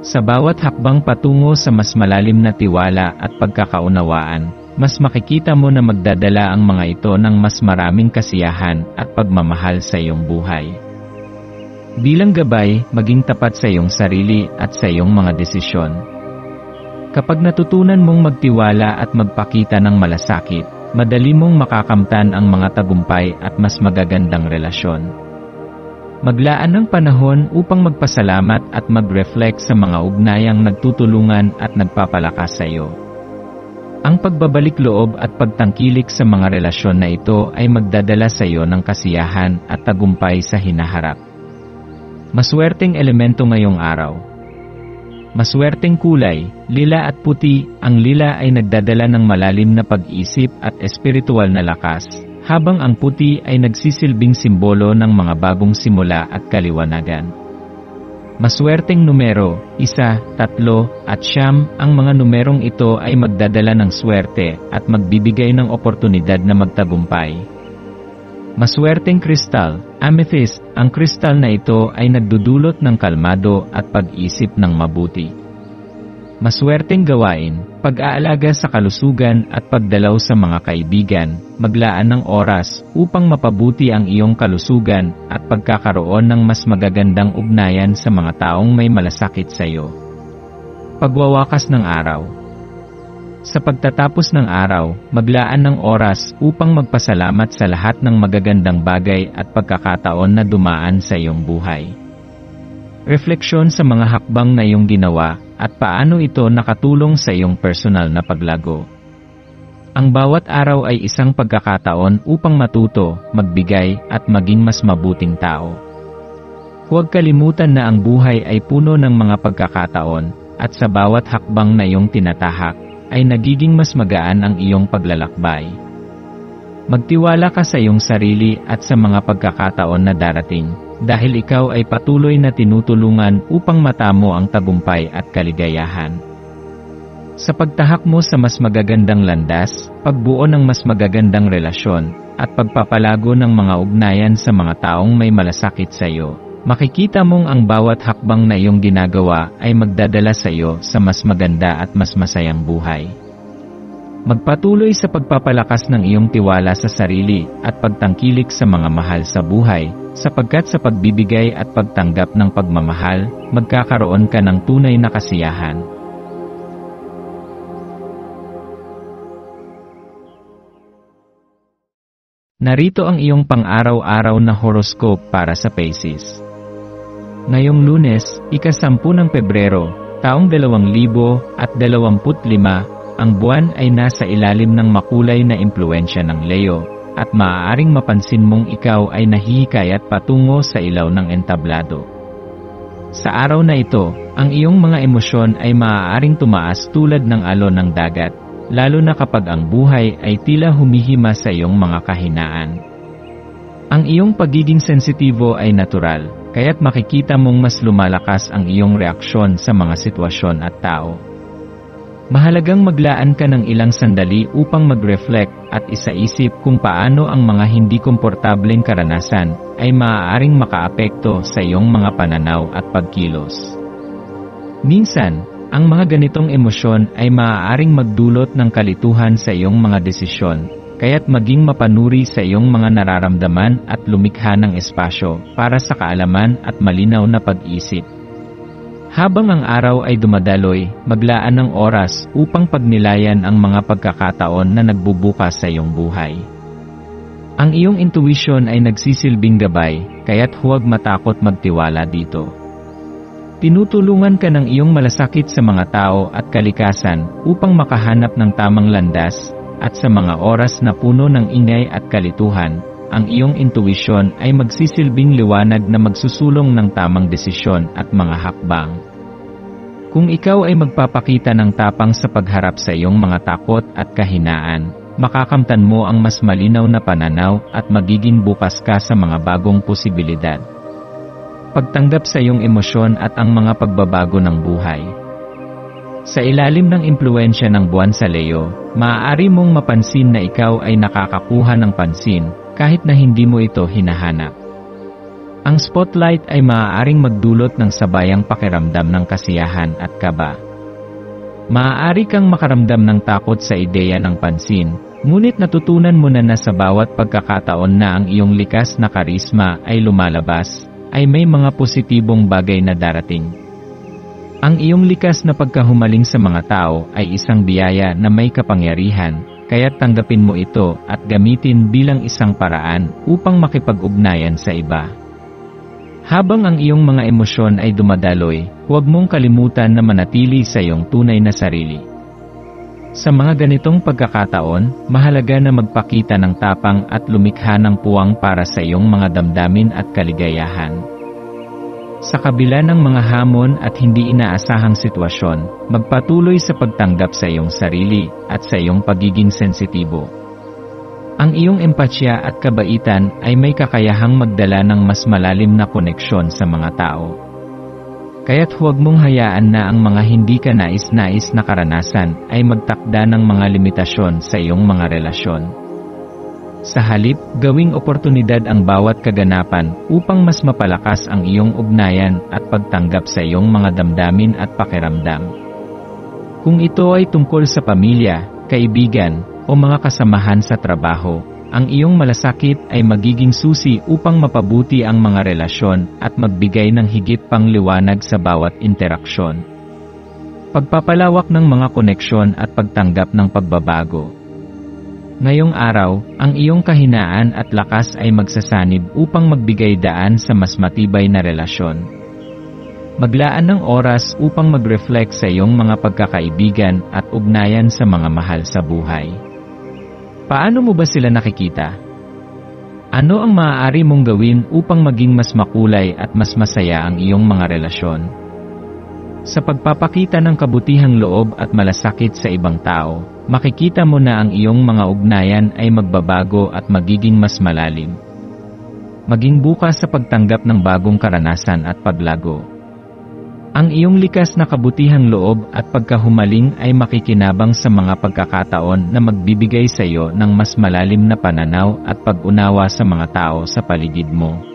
Sa bawat hakbang patungo sa mas malalim na tiwala at pagkakaunawaan, mas makikita mo na magdadala ang mga ito ng mas maraming kasiyahan at pagmamahal sa iyong buhay. Bilang gabay, maging tapat sa iyong sarili at sa iyong mga desisyon. Kapag natutunan mong magtiwala at magpakita ng malasakit, madali mong makakamtan ang mga tagumpay at mas magagandang relasyon. Maglaan ng panahon upang magpasalamat at mag-reflect sa mga ugnayang nagtutulungan at nagpapalakas sa iyo. Ang pagbabalik loob at pagtangkilik sa mga relasyon na ito ay magdadala sa iyo ng kasiyahan at tagumpay sa hinaharap. Maswerteng elemento ngayong araw. Maswerteng kulay, lila at puti. Ang lila ay nagdadala ng malalim na pag-isip at espiritual na lakas, habang ang puti ay nagsisilbing simbolo ng mga bagong simula at kaliwanagan. Maswerteng numero, 1, 3, at 9. Ang mga numerong ito ay magdadala ng swerte at magbibigay ng oportunidad na magtagumpay. Maswerteng kristal, amethyst. Ang kristal na ito ay nagdudulot ng kalmado at pag-isip ng mabuti. Maswerteng gawain, pag-aalaga sa kalusugan at pagdalaw sa mga kaibigan. Maglaan ng oras upang mapabuti ang iyong kalusugan at pagkakaroon ng mas magagandang ugnayan sa mga taong may malasakit sa iyo. Pagwawakas ng araw. Sa pagtatapos ng araw, maglaan ng oras upang magpasalamat sa lahat ng magagandang bagay at pagkakataon na dumaan sa iyong buhay. Refleksyon sa mga hakbang na iyong ginawa at paano ito nakatulong sa iyong personal na paglago. Ang bawat araw ay isang pagkakataon upang matuto, magbigay at maging mas mabuting tao. Huwag kalimutan na ang buhay ay puno ng mga pagkakataon at sa bawat hakbang na iyong tinatahak, ay nagiging mas magaan ang iyong paglalakbay. Magtiwala ka sa iyong sarili at sa mga pagkakataon na darating, dahil ikaw ay patuloy na tinutulungan upang matamo ang tagumpay at kaligayahan. Sa pagtahak mo sa mas magagandang landas, pagbuo ng mas magagandang relasyon, at pagpapalago ng mga ugnayan sa mga taong may malasakit sa iyo, makikita mong ang bawat hakbang na iyong ginagawa ay magdadala sa iyo sa mas maganda at mas masayang buhay. Magpatuloy sa pagpapalakas ng iyong tiwala sa sarili at pagtangkilik sa mga mahal sa buhay, sapagkat sa pagbibigay at pagtanggap ng pagmamahal, magkakaroon ka ng tunay na kasiyahan. Narito ang iyong pang-araw-araw na horoscope para sa Pisces. Ngayong Lunes, ika-10 ng Pebrero, taong 2025, ang buwan ay nasa ilalim ng makulay na impluwensya ng Leo, at maaaring mapansin mong ikaw ay nahihikayat patungo sa ilaw ng entablado. Sa araw na ito, ang iyong mga emosyon ay maaaring tumaas tulad ng alon ng dagat, lalo na kapag ang buhay ay tila humihima sa iyong mga kahinaan. Ang iyong pagiging sensitibo ay natural, kaya't makikita mong mas lumalakas ang iyong reaksyon sa mga sitwasyon at tao. Mahalagang maglaan ka ng ilang sandali upang mag-reflect at isaisip kung paano ang mga hindi komportableng karanasan ay maaaring makaapekto sa iyong mga pananaw at pagkilos. Minsan, ang mga ganitong emosyon ay maaaring magdulot ng kalituhan sa iyong mga desisyon, kaya't maging mapanuri sa iyong mga nararamdaman at lumikha ng espasyo para sa kaalaman at malinaw na pag-isip. Habang ang araw ay dumadaloy, maglaan ng oras upang pagnilayan ang mga pagkakataon na nagbubukas sa iyong buhay. Ang iyong intuition ay nagsisilbing gabay, kaya't huwag matakot magtiwala dito. Tinutulungan ka ng iyong malasakit sa mga tao at kalikasan upang makahanap ng tamang landas, at sa mga oras na puno ng ingay at kalituhan, ang iyong intuition ay magsisilbing liwanag na magsusulong ng tamang desisyon at mga hakbang. Kung ikaw ay magpapakita ng tapang sa pagharap sa iyong mga takot at kahinaan, makakamtan mo ang mas malinaw na pananaw at magiging bukas ka sa mga bagong posibilidad. Pagtanggap sa iyong emosyon at ang mga pagbabago ng buhay. Sa ilalim ng impluwensya ng buwan sa Leo, maaari mong mapansin na ikaw ay nakakakuha ng pansin, kahit na hindi mo ito hinahanap. Ang spotlight ay maaaring magdulot ng sabayang pakiramdam ng kasiyahan at kaba. Maaari kang makaramdam ng takot sa ideya ng pansin, ngunit natutunan mo na sa bawat pagkakataon na ang iyong likas na karisma ay lumalabas, ay may mga positibong bagay na darating. Ang iyong likas na pagkahumaling sa mga tao ay isang biyaya na may kapangyarihan, kaya tanggapin mo ito at gamitin bilang isang paraan upang makipag-ugnayan sa iba. Habang ang iyong mga emosyon ay dumadaloy, huwag mong kalimutan na manatili sa iyong tunay na sarili. Sa mga ganitong pagkakataon, mahalaga na magpakita ng tapang at lumikha ng puwang para sa iyong mga damdamin at kaligayahan. Sa kabila ng mga hamon at hindi inaasahang sitwasyon, magpatuloy sa pagtanggap sa iyong sarili at sa iyong pagiging sensitibo. Ang iyong empatya at kabaitan ay may kakayahang magdala ng mas malalim na koneksyon sa mga tao. Kaya't huwag mong hayaan na ang mga hindi ka nais-nais na karanasan ay magtakda ng mga limitasyon sa iyong mga relasyon. Sa halip, gawing oportunidad ang bawat kaganapan upang mas mapalakas ang iyong ugnayan at pagtanggap sa iyong mga damdamin at pakiramdam. Kung ito ay tungkol sa pamilya, kaibigan, o mga kasamahan sa trabaho, ang iyong malasakit ay magiging susi upang mapabuti ang mga relasyon at magbigay ng higit pang liwanag sa bawat interaksyon. Pagpapalawak ng mga koneksyon at pagtanggap ng pagbabago. Ngayong araw, ang iyong kahinaan at lakas ay magsasanib upang magbigay daan sa mas matibay na relasyon. Maglaan ng oras upang mag-reflect sa iyong mga pagkakaibigan at ugnayan sa mga mahal sa buhay. Paano mo ba sila nakikita? Ano ang maaari mong gawin upang maging mas makulay at mas masaya ang iyong mga relasyon? Sa pagpapakita ng kabutihang loob at malasakit sa ibang tao, makikita mo na ang iyong mga ugnayan ay magbabago at magiging mas malalim. Maging bukas sa pagtanggap ng bagong karanasan at paglago. Ang iyong likas na kabutihang loob at pagkahumaling ay makikinabang sa mga pagkakataon na magbibigay sa iyo ng mas malalim na pananaw at pag-unawa sa mga tao sa paligid mo.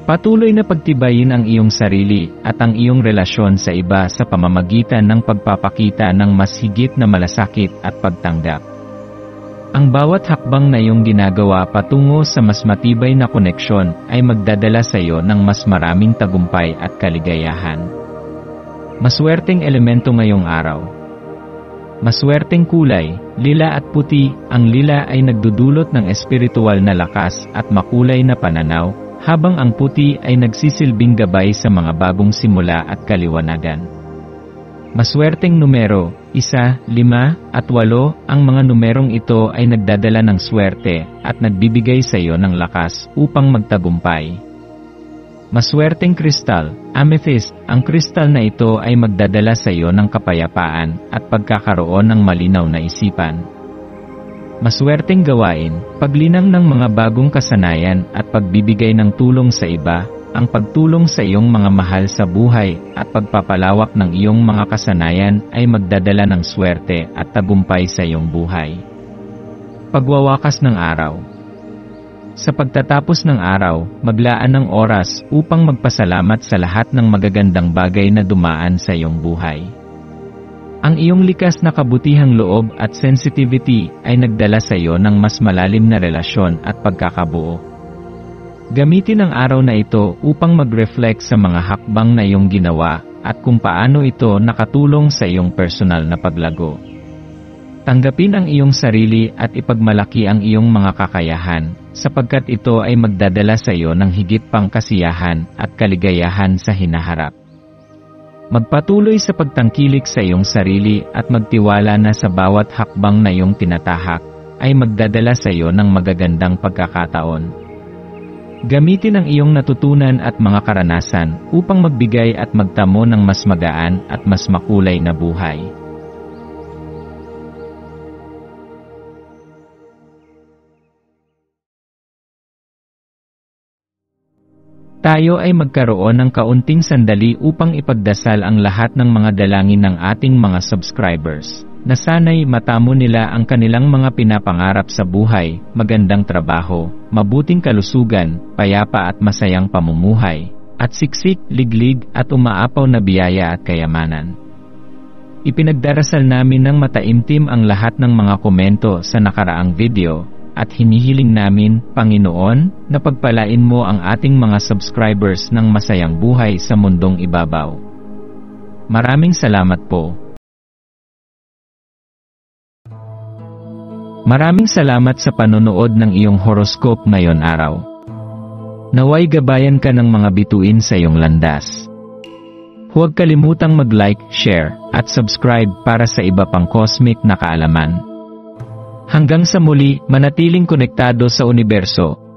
Patuloy na pagtibayin ang iyong sarili at ang iyong relasyon sa iba sa pamamagitan ng pagpapakita ng mas higit na malasakit at pagtanggap. Ang bawat hakbang na iyong ginagawa patungo sa mas matibay na koneksyon ay magdadala sa iyo ng mas maraming tagumpay at kaligayahan. Maswerteng elemento ngayong araw. Maswerteng kulay, lila at puti. Ang lila ay nagdudulot ng espiritual na lakas at makulay na pananaw, habang ang puti ay nagsisilbing gabay sa mga bagong simula at kaliwanagan. Maswerteng numero, 1, 5, at 8, ang mga numerong ito ay nagdadala ng swerte at nagbibigay sa iyo ng lakas upang magtagumpay. Maswerteng kristal, amethyst, ang kristal na ito ay magdadala sa iyo ng kapayapaan at pagkakaroon ng malinaw na isipan. Maswerteng gawain, paglinang ng mga bagong kasanayan at pagbibigay ng tulong sa iba, ang pagtulong sa iyong mga mahal sa buhay at pagpapalawak ng iyong mga kasanayan ay magdadala ng swerte at tagumpay sa iyong buhay. Pagwawakas ng araw. Sa pagtatapos ng araw, maglaan ng oras upang magpasalamat sa lahat ng magagandang bagay na dumaan sa iyong buhay. Ang iyong likas na kabutihang loob at sensitivity ay nagdala sa iyo ng mas malalim na relasyon at pagkakabuo. Gamitin ang araw na ito upang mag-reflect sa mga hakbang na iyong ginawa at kung paano ito nakatulong sa iyong personal na paglago. Tanggapin ang iyong sarili at ipagmalaki ang iyong mga kakayahan, sapagkat ito ay magdadala sa iyo ng higit pang kasiyahan at kaligayahan sa hinaharap. Magpatuloy sa pagtangkilik sa iyong sarili at magtiwala na sa bawat hakbang na iyong tinatahak ay magdadala sa iyo ng magagandang pagkakataon. Gamitin ang iyong natutunan at mga karanasan upang magbigay at magtamo ng mas magaan at mas makulay na buhay. Tayo ay magkaroon ng kaunting sandali upang ipagdasal ang lahat ng mga dalangin ng ating mga subscribers, na sana'y matamo nila ang kanilang mga pinapangarap sa buhay, magandang trabaho, mabuting kalusugan, payapa at masayang pamumuhay, at siksik, liglig at umaapaw na biyaya at kayamanan. Ipinagdarasal namin ng mataimtim ang lahat ng mga komento sa nakaraang video, at hinihiling namin, Panginoon, na pagpalain mo ang ating mga subscribers ng masayang buhay sa mundong ibabaw. Maraming salamat po. Maraming salamat sa panonood ng iyong horoscope ngayon araw. Naway gabayan ka ng mga bituin sa iyong landas. Huwag kalimutang mag-like, share, at subscribe para sa iba pang cosmic na kaalaman. Hanggang sa muli, manatiling konektado sa universo.